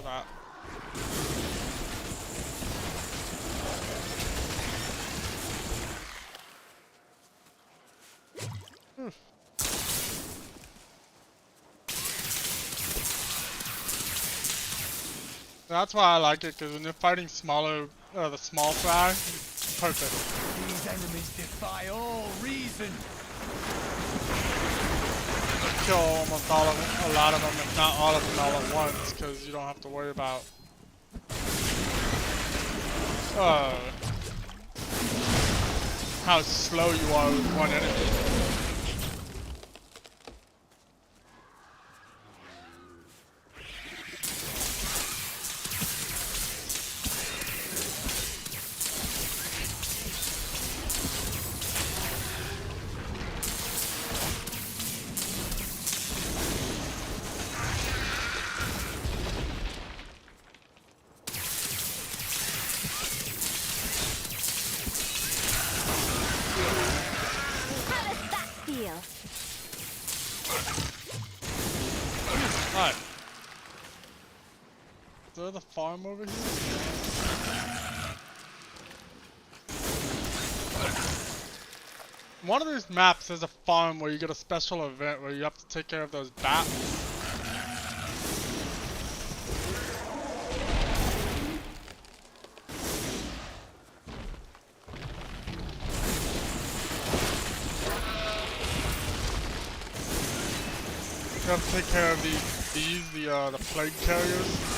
that. That's why I like it, because when you're fighting smaller, the small fry, it's perfect. These enemies defy all reason. Kill almost all of them, a lot of them, if not all of them all at once, because you don't have to worry about how slow you are with one enemy. Alright. Is there the farm over here? One of these maps is a farm where you get a special event where you have to take care of those bats. You have to take care of the plague carriers.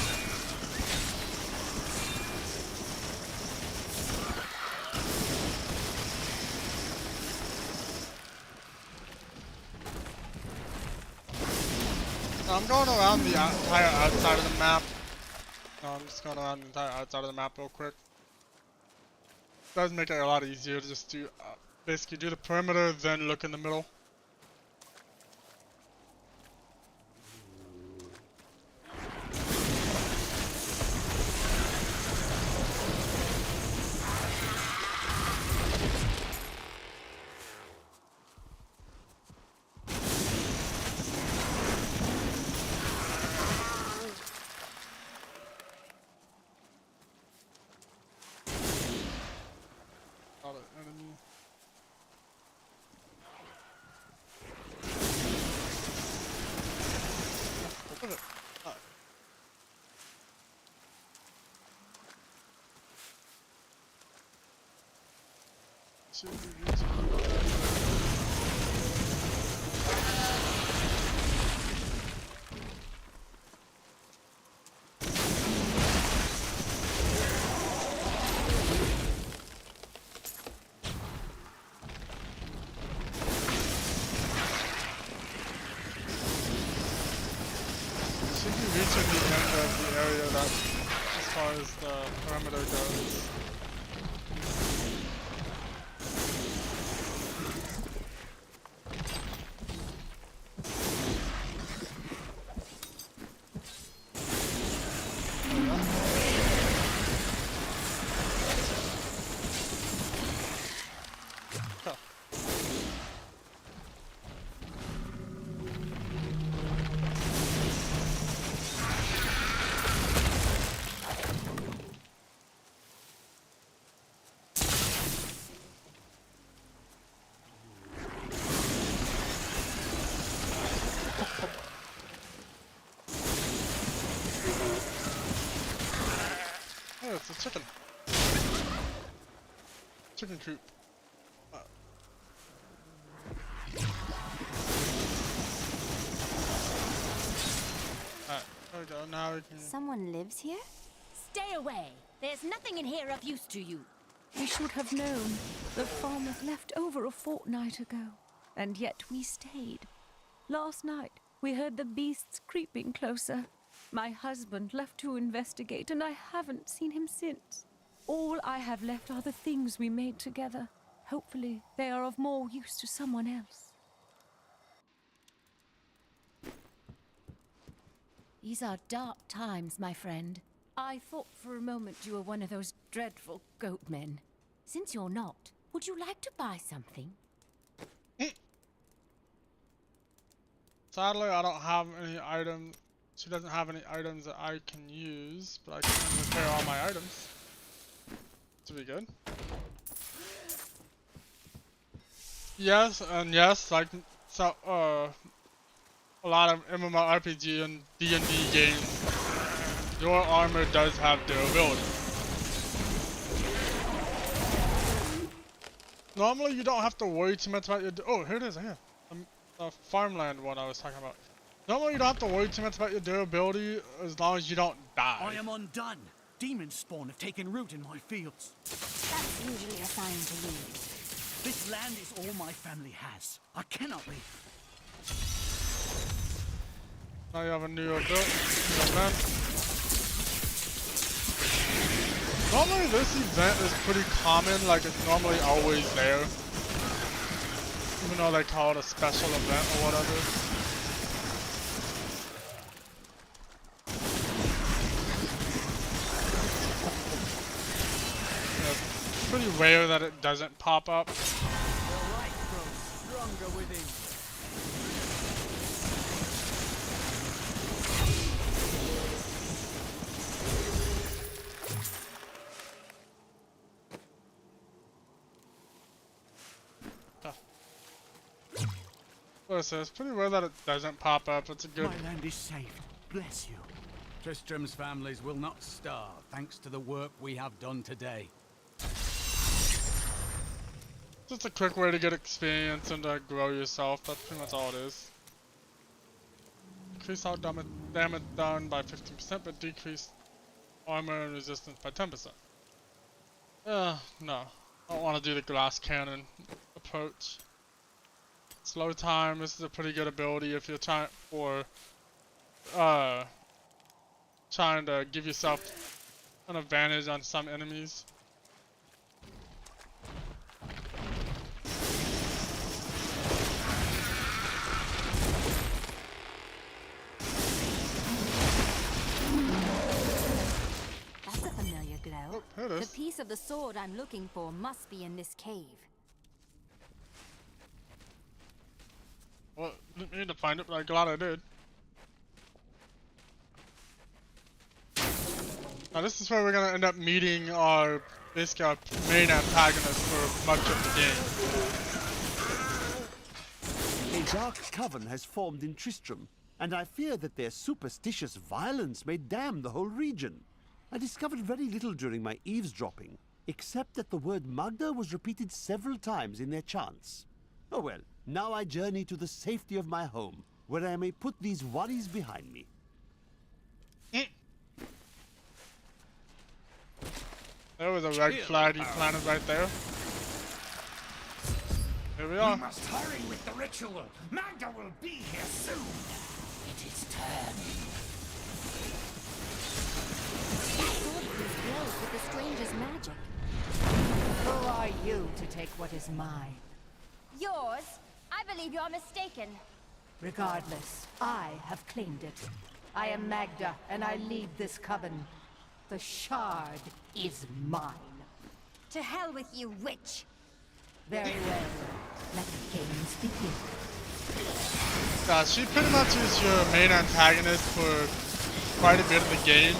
I'm going around the entire outside of the map. No, I'm just going around the entire outside of the map real quick. It does make it a lot easier to just do, basically do the perimeter, then look in the middle. Enemy. Open it. Reaching the end of the area that, as far as the perimeter goes. Oh, it's a chicken. Chicken coop. Alright, there we go. Now we can. Someone lives here? Stay away! There's nothing in here of use to you. We should have known. The farmers left over a fortnight ago, and yet we stayed. Last night, we heard the beasts creeping closer. My husband left to investigate, and I haven't seen him since. All I have left are the things we made together. Hopefully, they are of more use to someone else. These are dark times, my friend. I thought for a moment you were one of those dreadful goat men. Since you're not, would you like to buy something? Sadly, I don't have any items She doesn't have any items that I can use, but I can repair all my items. To be good. Yes, and yes, like so, a lot of MMORPG and D&D games, your armor does have durability. Normally, you don't have to worry too much about your. Oh, here it is. Here, the farmland one I was talking about. Normally, you don't have to worry too much about your durability as long as you don't die. I am undone. Demon spawn have taken root in my fields. That's usually a sign to leave. This land is all my family has. I cannot leave. Now you have a new event. Normally this event is pretty common, like it's normally always there. Even though they call it a special event or whatever. Yeah, it's pretty rare that it doesn't pop up. The light grows stronger within. Listen, it's pretty rare that it doesn't pop up. It's a good. My land is saved. Bless you. Tristram's families will not starve thanks to the work we have done today. Just a quick way to get experience and to grow yourself. That's pretty much all it is. Increase all damage done by 15%, but decrease armor and resistance by 10%. No. I don't want to do the glass cannon approach. Slow time, this is a pretty good ability if you're trying to give yourself an advantage on some enemies. That's a familiar glow. Oh, here it is. The piece of the sword I'm looking for must be in this cave. Well, didn't mean to find it, but I'm glad I did. Now this is where we're gonna end up meeting our basically our main antagonist for much of the game. A dark coven has formed in Tristram, and I fear that their superstitious violence may damn the whole region. I discovered very little during my eavesdropping, except that the word Magda was repeated several times in their chants. Oh well, now I journey to the safety of my home, where I may put these worries behind me. There was a red flag he planted right there. Here we are. We must hurry with the ritual. Magda will be here soon. It is turning. That sword piece glows with the stranger's magic. Who are you to take what is mine? Yours? I believe you're mistaken. Regardless, I have claimed it. I am Magda, and I lead this coven. The shard is mine. To hell with you, witch! Very well. Let the games begin. She pretty much is your main antagonist for quite a bit of the game.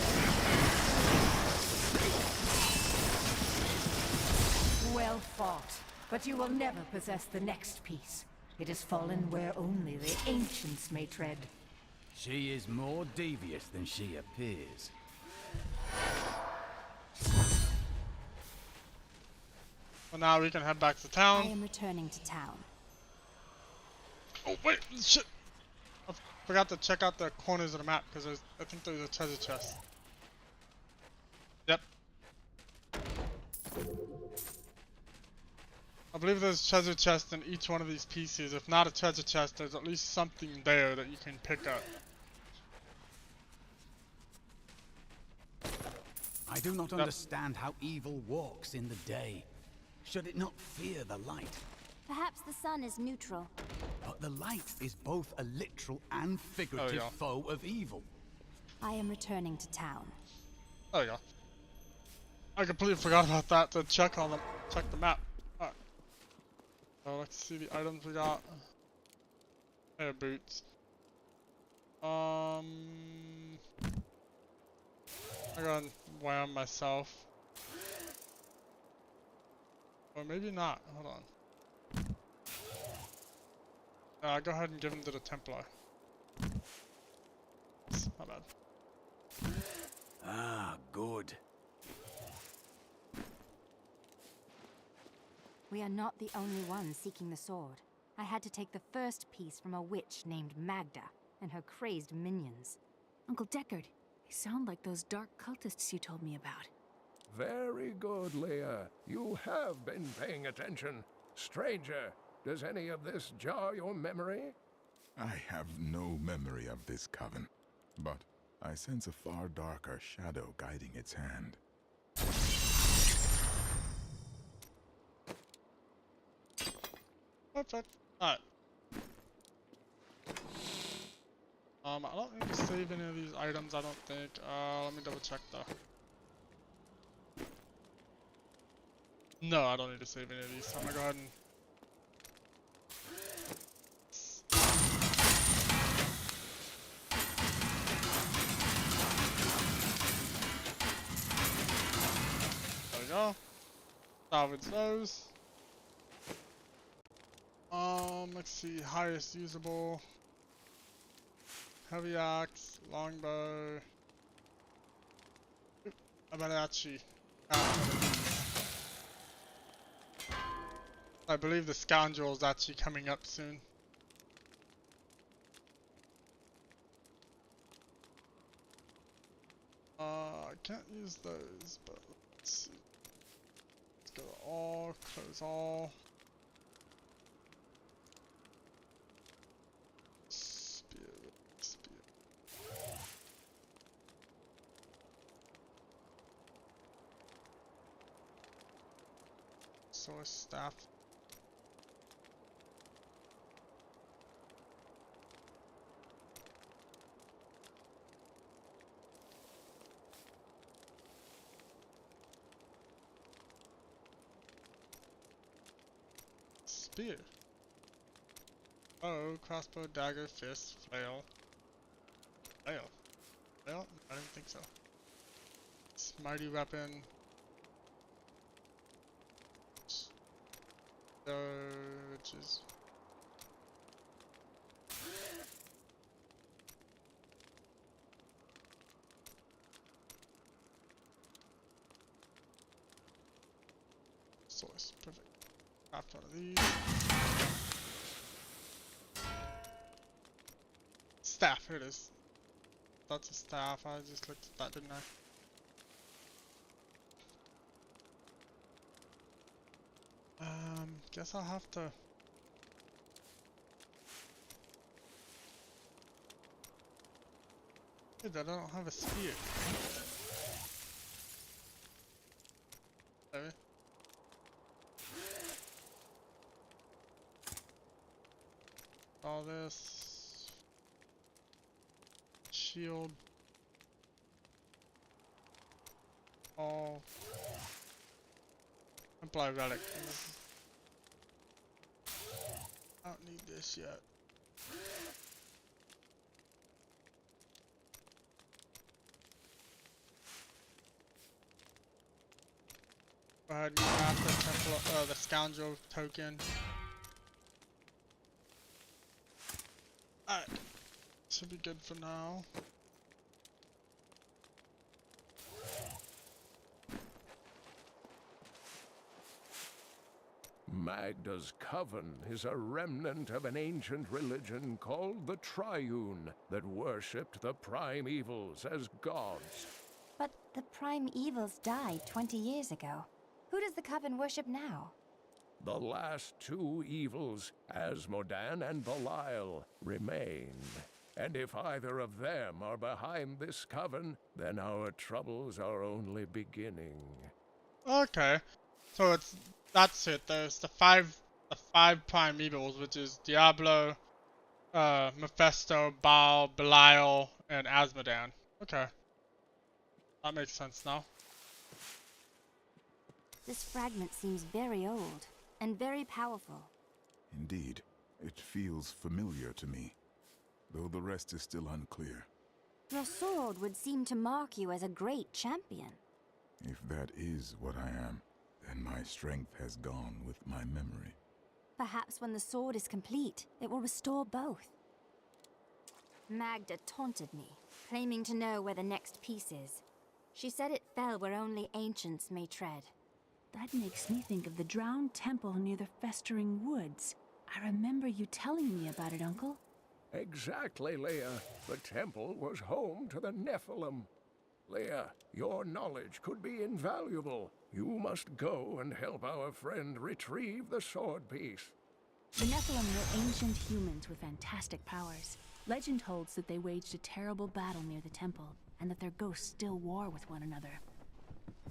Well fought, but you will never possess the next piece. It has fallen where only the ancients may tread. She is more devious than she appears. Well, now we can head back to I town. am returning to town. Oh wait, shit! I forgot to check out the corners of the map because I think there's a treasure chest. Yep. I believe there's a treasure chest in each one of these pieces. If not a treasure chest, there's at least something there that you can pick up. I do not understand how evil walks in the day. Should it not fear the light? Perhaps the sun is neutral. But the light is both a literal and figurative foe of evil. I am returning to town. There you go. I completely forgot about that to check the map. Alright. So let's see the items we got. Air boots. I gotta wear 'em myself. Or maybe not. Hold on. Go ahead and give them to the Templar. My bad. Ah, good. We are not the only ones seeking the sword. I had to take the first piece from a witch named Magda and her crazed minions. Uncle Deckard, they sound like those dark cultists you told me about. Very good, Leah. You have been paying attention. Stranger, does any of this jar your memory? I have no memory of this coven, but I sense a far darker shadow guiding its hand. Perfect. Alright. I don't need to save any of these items, I don't think. Let me double check though. No, I don't need to save any of these, so I'm gonna go ahead and... There we go. Salvage those. Let's see, highest usable. Heavy axe, longbow. Abadachi. I believe the scoundrel is actually coming up soon. I can't use those, but let's see. Let's go to all, close all. Source staff. Spear. Oh, crossbow, dagger, fist, flail. Flail? Flail? I didn't think so. Mighty weapon. Which is source. Perfect. Craft one of these. Staff, here it is. That's a staff. I just looked at that, didn't I? Guess I'll have to... Dude, I don't have a spear. Maybe. All this... Shield. All... Apply relic. I don't need this yet. Go ahead and craft the temple, the scoundrel token. Alright. Should be good for now. Magda's coven is a remnant of an ancient religion called the Triune that worshipped the primevals as gods. But the Primevals died 20 years ago. Who does the Coven worship now? The last two evils, Asmodan and Belial, remain. And if either of them are behind this coven, then our troubles are only beginning. Okay. So that's it. There's the five primevals, which is Diablo, Mephisto, Baal, Belial, and Asmodan. Okay. That makes sense now. This fragment seems very old and very powerful. Indeed, it feels familiar to me. though the rest is still unclear. Your sword would seem to mark you as a great champion. If that is what I am, then my strength has gone with my memory. Perhaps when the sword is complete, it will restore both. Magda taunted me, claiming to know where the next piece is. She said it fell where only ancients may tread. That makes me think of the drowned temple near the festering woods. I remember you telling me about it, Uncle. Exactly, Leah. The temple was home to the Nephilim. Leah, your knowledge could be invaluable. You must go and help our friend retrieve the sword piece. The Nephilim were ancient humans with fantastic powers. Legend holds that they waged a terrible battle near the temple, and that their ghosts still war with one another.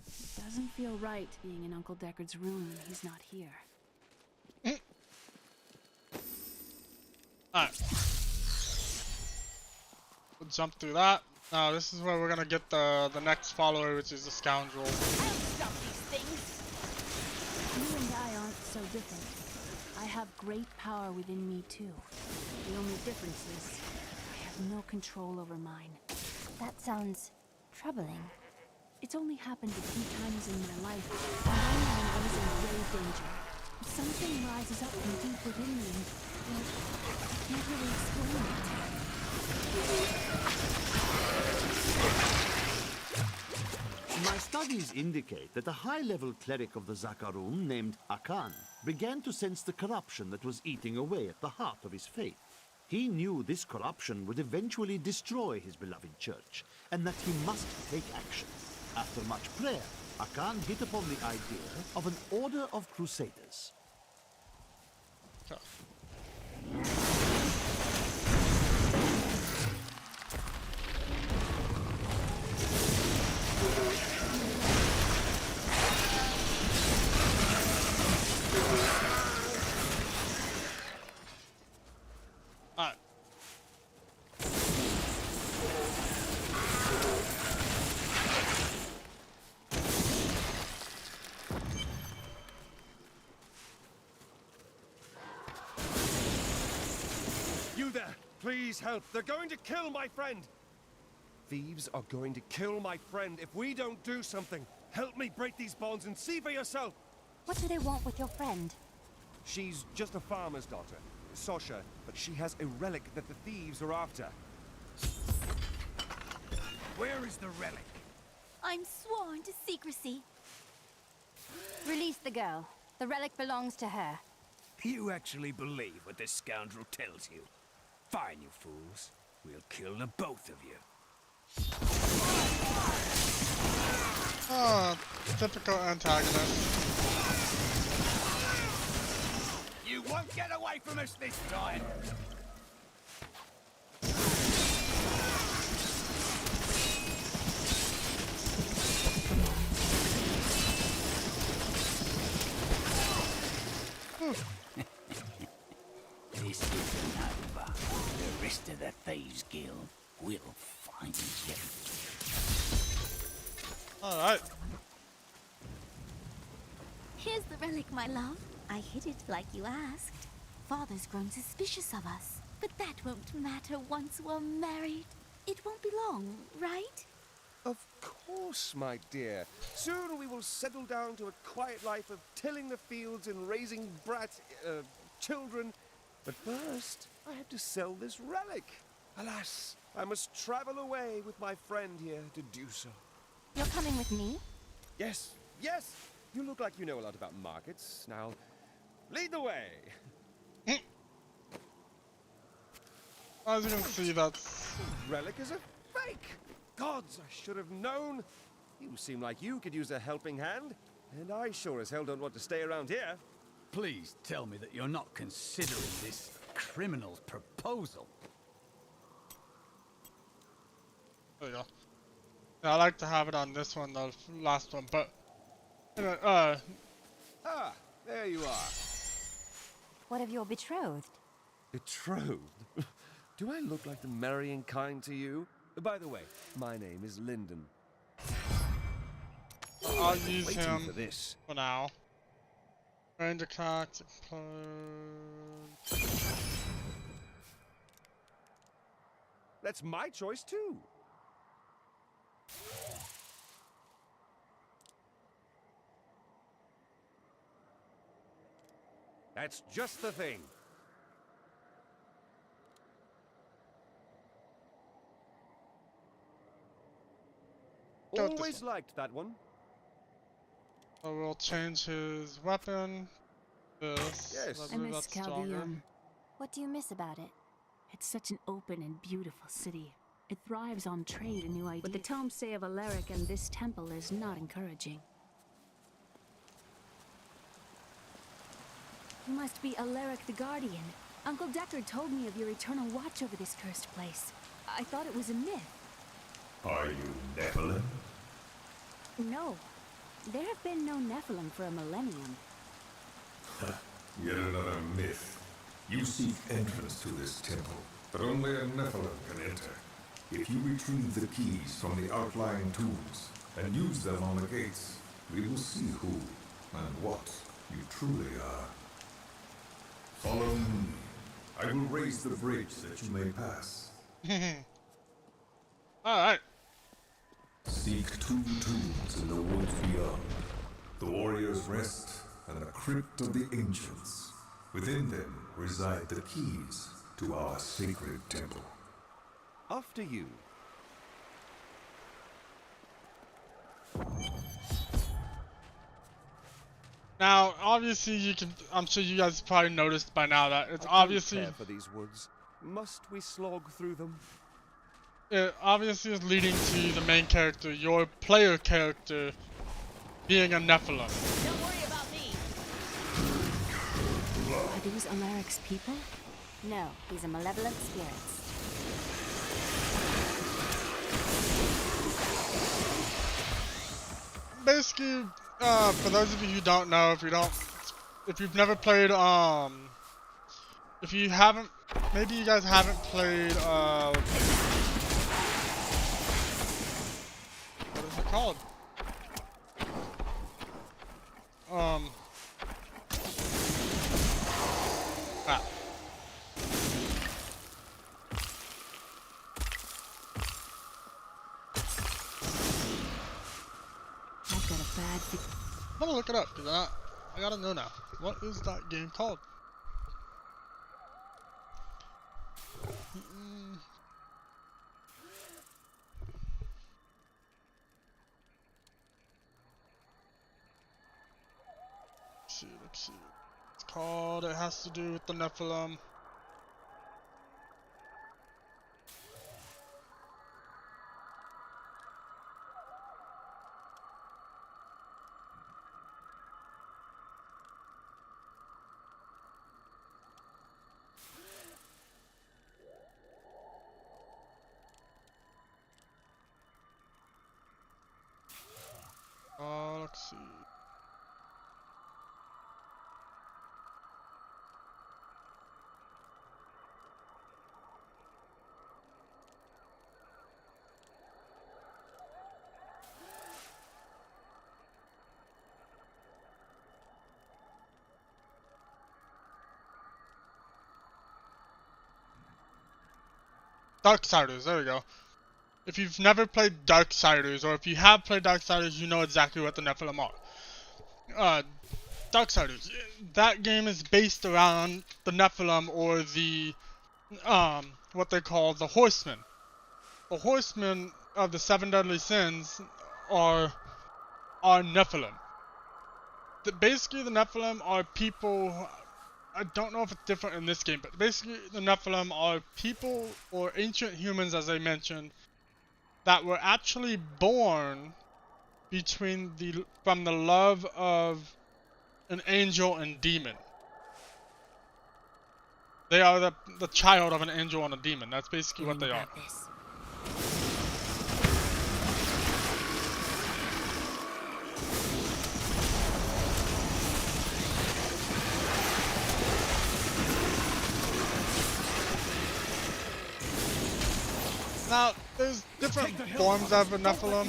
It doesn't feel right being in Uncle Deckard's room when he's not here. Alright. We'll jump through that. Now this is where we're gonna get the next follower, which is the scoundrel. Stop these things. You and I aren't so different. I have great power within me too. The only difference is I have no control over mine. That sounds troubling. It's only happened a few times in my life, and only when I was in grave danger. Something rises up from deep within me, and I can't really explain it. My studies indicate that a high-level cleric of the Zakarum named Akan began to sense the corruption that was eating away at the heart of his faith. He knew this corruption would eventually destroy his beloved church, and that he must take action. After much prayer, Akan hit upon the idea of an order of crusaders. Alright. You there! Please help! They're going to kill my friend! Thieves are going to kill my friend if we don't do something. Help me break these bonds and see for yourself! What do they want with your friend? She's just a farmer's daughter, Sasha, but she has a relic that the thieves are after. Where is the relic? I'm sworn to secrecy. Release the girl. The relic belongs to her. You actually believe what this scoundrel tells you? Fine, you fools. We'll kill the both of you. Oh, typical antagonist. You won't get away from us this time! This isn't over. The rest of the Thieves Guild will find you. Alright. Here's the relic, my love. I hid it like you asked. Father's grown suspicious of us. But that won't matter once we're married. It won't be long, right? Of course, my dear. Soon we will settle down to a quiet life of tilling the fields and raising children. But first, I have to sell this relic. Alas, I must travel away with my friend here to do so. You're coming with me? Yes, yes! You look like you know a lot about markets. Now, lead the way! As you can see, that's... The relic is a fake! Gods, I should have known! You seem like you could use a helping hand. And I sure as hell don't want to stay around here. Please tell me that you're not considering this criminal's proposal. There you go. Yeah, I like to have it on this one, the last one, but... Ah, there you are. What of your betrothed? Betrothed? Do I look like the marrying kind to you? By the way, my name is Lyndon. I'll use him for this. for now. Range attacks, That's my choice too. That's just the thing. Always liked that one. So we'll change his weapon. This. Yes. I miss stronger. Caldeum. What do you miss about it? It's such an open and beautiful city. It thrives on trade and new ideas. What the tomes say of Alaric and this temple is not encouraging. You must be Alaric the Guardian. Uncle Deckard told me of your eternal watch over this cursed place. I thought it was a myth. Are you Nephilim? No. There have been no Nephilim for a millennium. Yet another myth. You seek entrance to this temple, but only a Nephilim can enter. If you retrieve the keys from the outlying tombs and use them on the gates, we will see who and what you truly are. Follow me. I will raise the bridge that you may pass. Alright. Seek 2 tombs in the woods beyond. The warrior's rest and the crypt of the ancients. Within them reside the keys to our sacred temple. After you. Now, obviously, you can. I'm sure you guys probably noticed by now that it's obviously. I don't care for these woods. Must we slog through them? It obviously is leading to the main character, your player character, being a Nephilim. Don't worry about me. Are these Alaric's people? No, these are malevolent spirits. Basically, for those of you who don't know, if you've never played, if you haven't, maybe you guys haven't played, what is it called? I've got a bad thing. I'm gonna look it up, because I gotta know now. What is that game called? Let's see. It's called, it has to do with the Nephilim. Let's see. Darksiders, there we go. If you've never played Darksiders, or if you have played Darksiders, you know exactly what the Nephilim are. Darksiders, that game is based around the Nephilim, or the, what they call the Horsemen. The Horsemen of the 7 Deadly Sins are Nephilim. Basically, the Nephilim are people. I don't know if it's different in this game, but basically the Nephilim are people or ancient humans, as I mentioned, that were actually born from the love of an angel and demon. They are the child of an angel and a demon. That's basically what they are. Now, there's different forms of a Nephilim.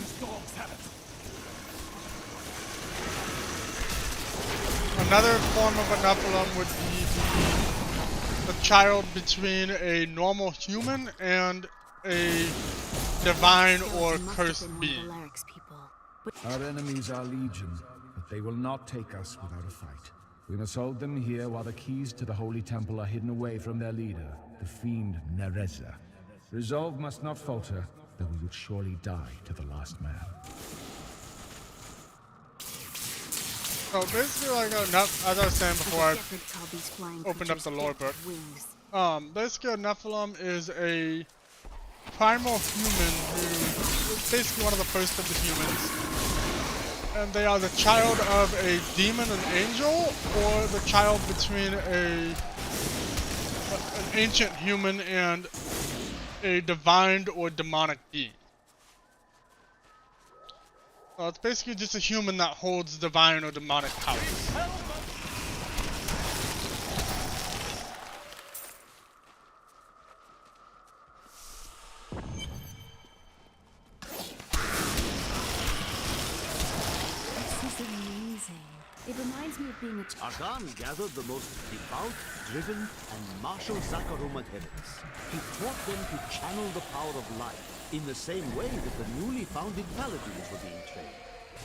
Another form of a Nephilim would be the child between a normal human and a divine or cursed being. Our enemies are legion, but they will not take us without a fight. We must hold them here while the keys to the Holy Temple are hidden away from their leader, the fiend Nereza. Resolve must not falter, though we would surely die to the last man. So basically, like as I was saying before I opened up the lore book, basically a Nephilim is a primal human who is basically one of the first of the humans, and they are the child of a demon and angel, or the child between an ancient human and a divine or demonic being. So it's basically just a human that holds divine or demonic powers. It reminds me of being a Argan gathered the most devout, driven, and martial Zakarum adherents. He taught them to channel the power of light in the same way that the newly founded paladins were being trained.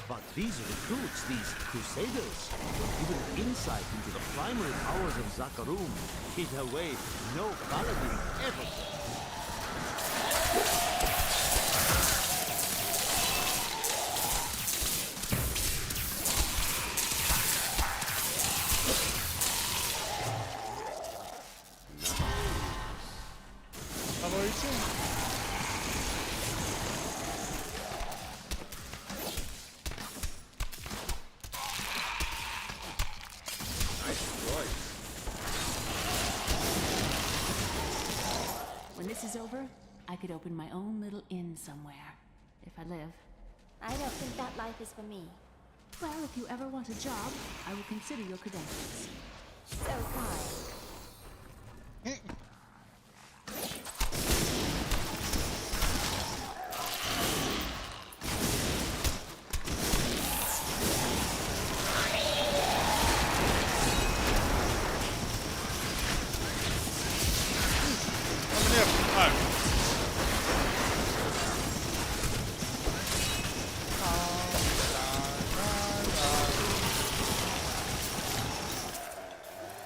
But these recruits, these crusaders, were given insight into the primary powers of Zakarum in a way no paladin ever could. When this is over, I could open my own little inn somewhere. If I live. I don't think that life is for me. Well, if you ever want a job, I will consider your credentials. So kind.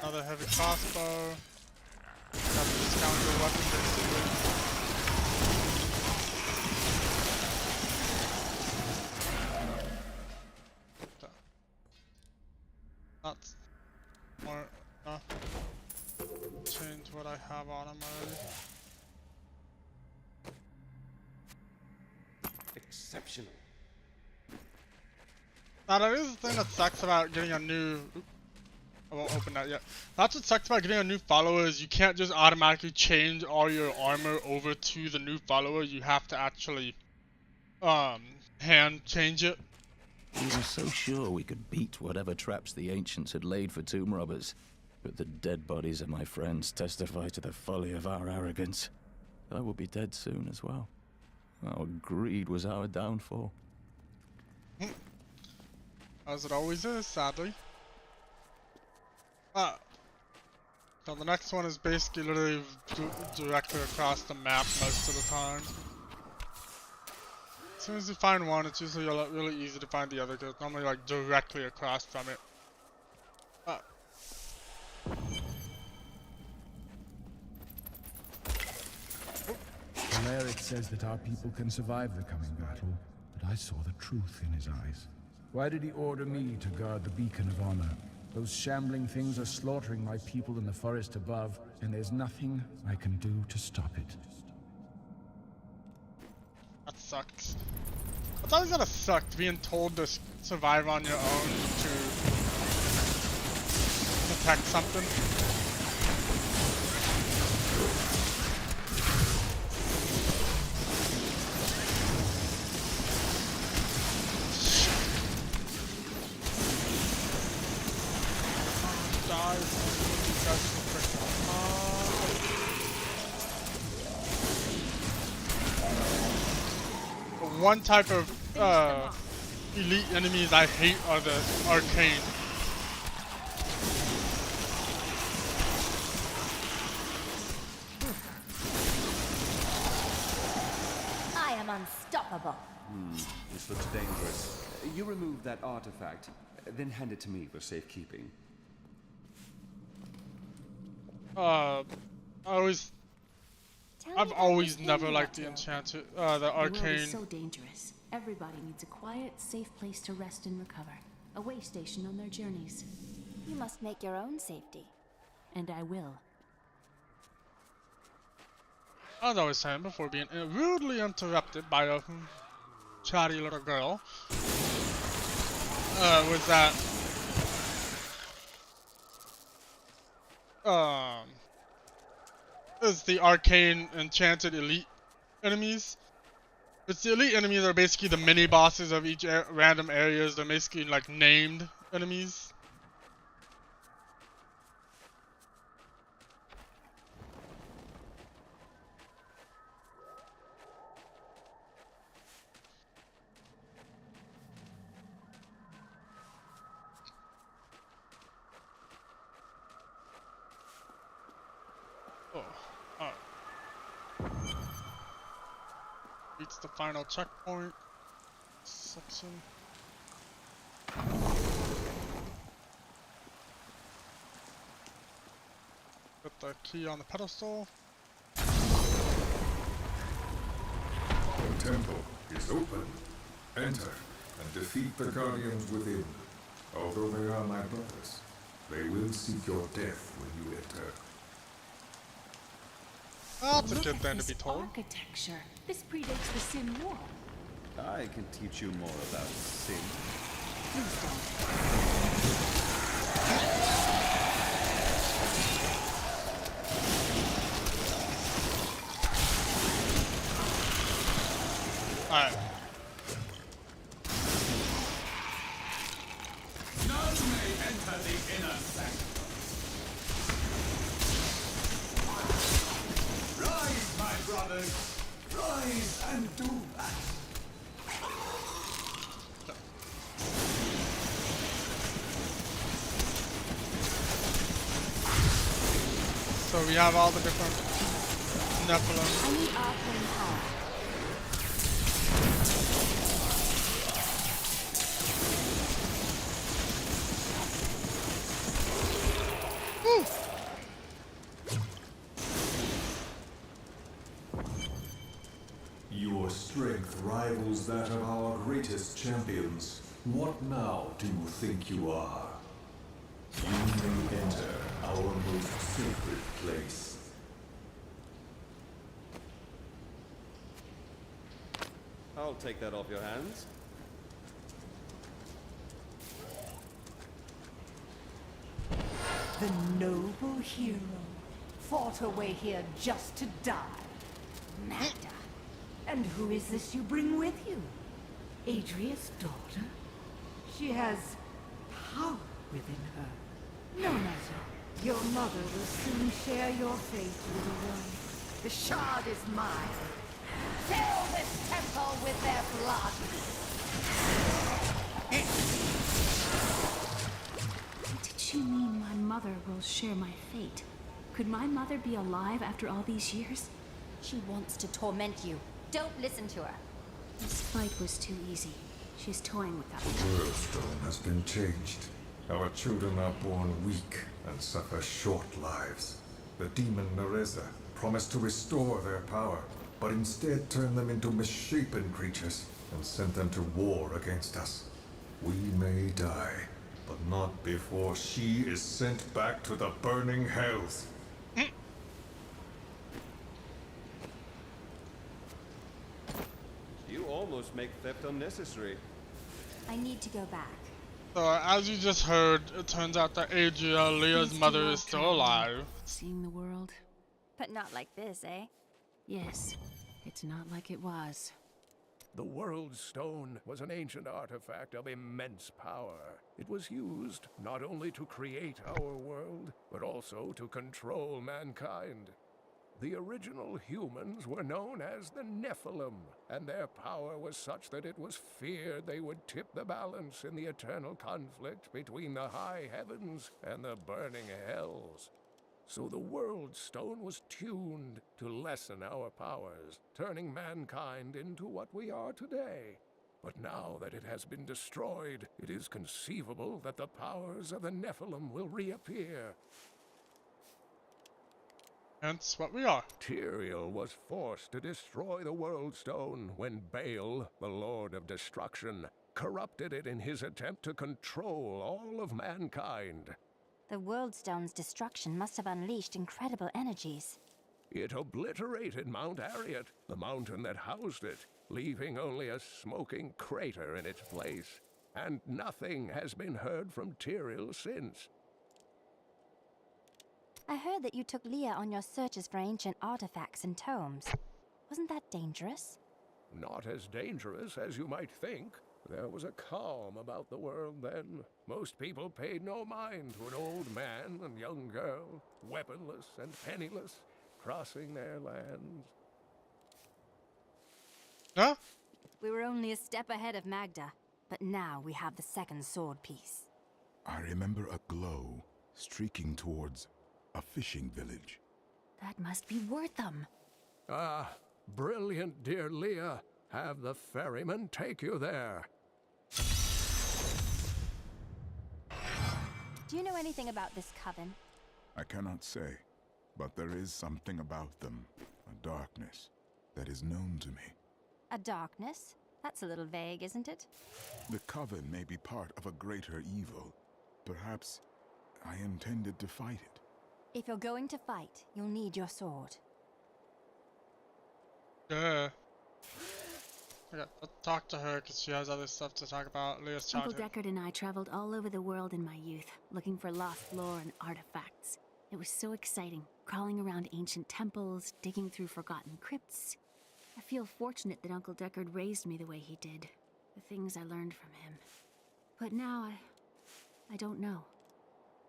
Another heavy crossbow. Got the scoundrel weapon basically. That's more change what I have on him already. Exceptional. Now that is the thing that sucks about getting a new. I won't open that yet. That's what sucks about getting a new follower is you can't just automatically change all your armor over to the new follower. You have to actually hand change it. We were so sure we could beat whatever traps the ancients had laid for tomb robbers, but the dead bodies of my friends testify to the folly of our arrogance. I will be dead soon as well. Our greed was our downfall. As it always is, sadly. So the next one is basically literally directly across the map most of the time. As soon as you find one, it's usually really easy to find the other because it's normally like directly across from it. Alaric says that our people can survive the coming battle, but I saw the truth in his eyes. Why did he order me to guard the beacon of honor? Those shambling things are slaughtering my people in the forest above, and there's nothing I can do to stop it. That sucks. It's always gotta suck being told to survive on your own to protect something. One type of elite enemies I hate are the arcane. unstoppable. This looks dangerous. You remove that artifact, then hand it to me for safekeeping. I've always never liked the enchanted, the arcane. The world is so dangerous. Everybody needs a quiet, safe place to rest and recover. A way station on their journeys. You must make your own safety. And I will. As I was saying before being rudely interrupted by a chatty little girl, was that is the arcane enchanted elite enemies. It's the elite enemies are basically the mini bosses of each random areas. They're basically like named enemies. Reach the final checkpoint section. Put the key on the pedestal. The temple is open. Enter and defeat the guardians within. Although they are my brothers, they will seek your death when you enter. That's a good thing to be told. Architecture. This predates the Sin War. I can teach you more about sin. Please don't. Alright. None may enter the inner sanctum. Rise, my brothers! Rise and do that! So we have all the different Nephilim. I need arcane power. Your strength rivals that of our greatest champions. What now do you think you are? You may enter our most sacred place. I'll take that off your hands. The noble hero fought away here just to die. Magda. And who is this you bring with you? Adria's daughter? She has power within her. No matter. Your mother will soon share your fate, little one. The shard is mine. Fill this temple with their blood. What did she mean my mother will share my fate? Could my mother be alive after all these years? She wants to torment you. Don't listen to her. This fight was too easy. She's toying with us. The world stone has been changed. Our children are born weak and suffer short lives. The demon Nereza promised to restore their power, but instead turned them into misshapen creatures and sent them to war against us. We may die, but not before she is sent back to the burning hells. You almost make theft unnecessary. I need to go back. So as you just heard, it turns out that Adria, Leah's mother, is still alive. Seeing the world? But not like this, eh? Yes. It's not like it was. The World Stone was an ancient artifact of immense power. It was used not only to create our world, but also to control mankind. The original humans were known as the Nephilim, and their power was such that it was feared they would tip the balance in the eternal conflict between the high heavens and the burning hells. So the World Stone was tuned to lessen our powers, turning mankind into what we are today. But now that it has been destroyed, it is conceivable that the powers of the Nephilim will reappear. Hence what we are. Tyrael was forced to destroy the World Stone when Baal, the Lord of Destruction, corrupted it in his attempt to control all of mankind. The World Stone's destruction must have unleashed incredible energies. It obliterated Mount Arreat, the mountain that housed it, leaving only a smoking crater in its place. And nothing has been heard from Tyrael since. I heard that you took Leah on your searches for ancient artifacts and tomes. Wasn't that dangerous? Not as dangerous as you might think. There was a calm about the world then. Most people paid no mind to an old man and young girl, weaponless and penniless, crossing their lands. Huh? We were only a step ahead of Magda, but now we have the second sword piece. I remember a glow streaking towards a fishing village. That must be Wortham. Ah, brilliant, dear Leah. Have the ferryman take you there. Do you know anything about this coven? I cannot say, but there is something about them, a darkness, that is known to me. A darkness? That's a little vague, isn't it? The coven may be part of a greater evil. Perhaps I intended to fight it. If you're going to fight, you'll need your sword. I got to talk to her because she has other stuff to talk about. Leah's Uncle childhood. Deckard and I traveled all over the world in my youth, looking for lost lore and artifacts. It was so exciting, crawling around ancient temples, digging through forgotten crypts. I feel fortunate that Uncle Deckard raised me the way he did, the things I learned from him. But now I don't know.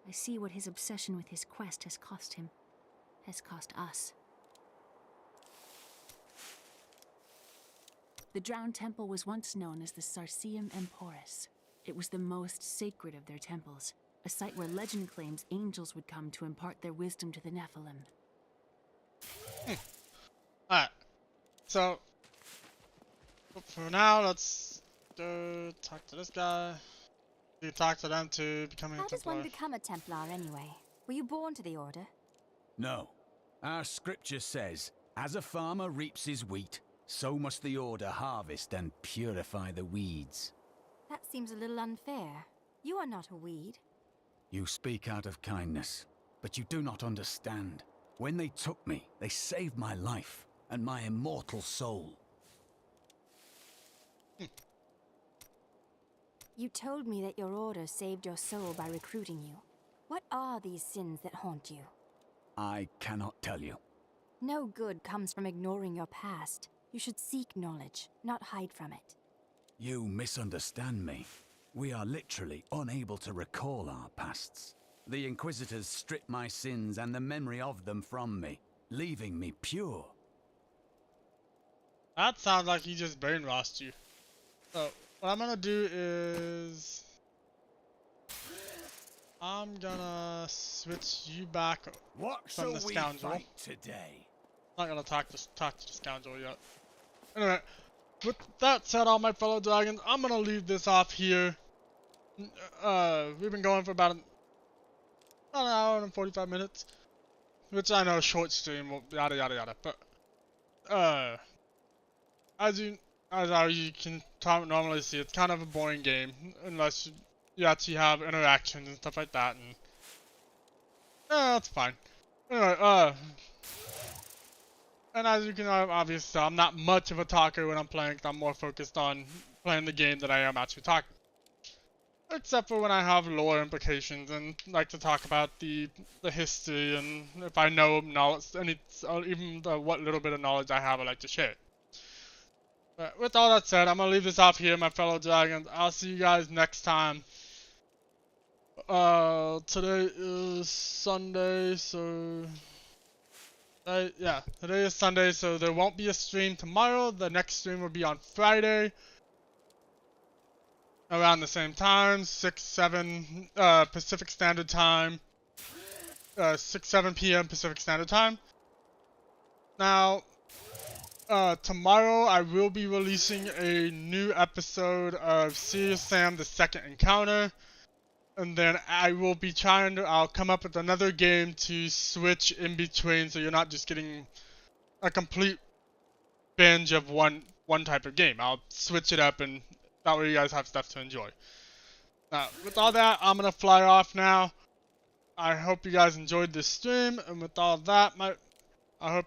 I see what his obsession with his quest has cost him, has cost us. The Drowned Temple was once known as the Sarsium Emporis. It was the most sacred of their temples, a site where legend claims angels would come to impart their wisdom to the Nephilim. Alright. So, for now, let's go talk to this guy. You talk to them to becoming a How does one Templar. become a Templar anyway? Were you born to the order? No. Our scripture says, as a farmer reaps his wheat, so must the Order harvest and purify the weeds. That seems a little unfair. You are not a weed. You speak out of kindness, but you do not understand. When they took me, they saved my life and my immortal soul. You told me that your order saved your soul by recruiting you. What are these sins that haunt you? I cannot tell you. No good comes from ignoring your past. You should seek knowledge, not hide from it. You misunderstand me. We are literally unable to recall our pasts. The Inquisitors stripped my sins and the memory of them from me, leaving me pure. That sounds like he just brainwashed you. So, what I'm gonna do is... I'm gonna switch you back from the scoundrel. Fight today? I'm not gonna talk to the scoundrel yet. Anyway, with that said, all my fellow dragons, I'm gonna leave this off here. We've been going for about an hour and 45 minutes, which I know short stream, yada yada yada. But as you can normally see, it's kind of a boring game unless you actually have interactions and stuff like that, and that's fine. Anyway, and as you can obviously tell, I'm not much of a talker when I'm playing, 'cause I'm more focused on playing the game than I am actually talking. Except for when I have lore implications and like to talk about the history, and if I know knowledge, even what little bit of knowledge I have, I like to share. But with all that said, I'm gonna leave this off here, my fellow dragons. I'll see you guys next time. Today is Sunday, so... yeah, today is Sunday, so there won't be a stream tomorrow. The next stream will be on Friday. Around the same time, 6, 7 Pacific Standard Time. 7 p.m. Pacific Standard Time. Now, tomorrow I will be releasing a new episode of Serious Sam: The Second Encounter. And then I'll come up with another game to switch in between, so you're not just getting a complete binge of one type of game. I'll switch it up, and that way you guys have stuff to enjoy. Now, with all that, I'm gonna fly off now. I hope you guys enjoyed this stream, and with all that, I hope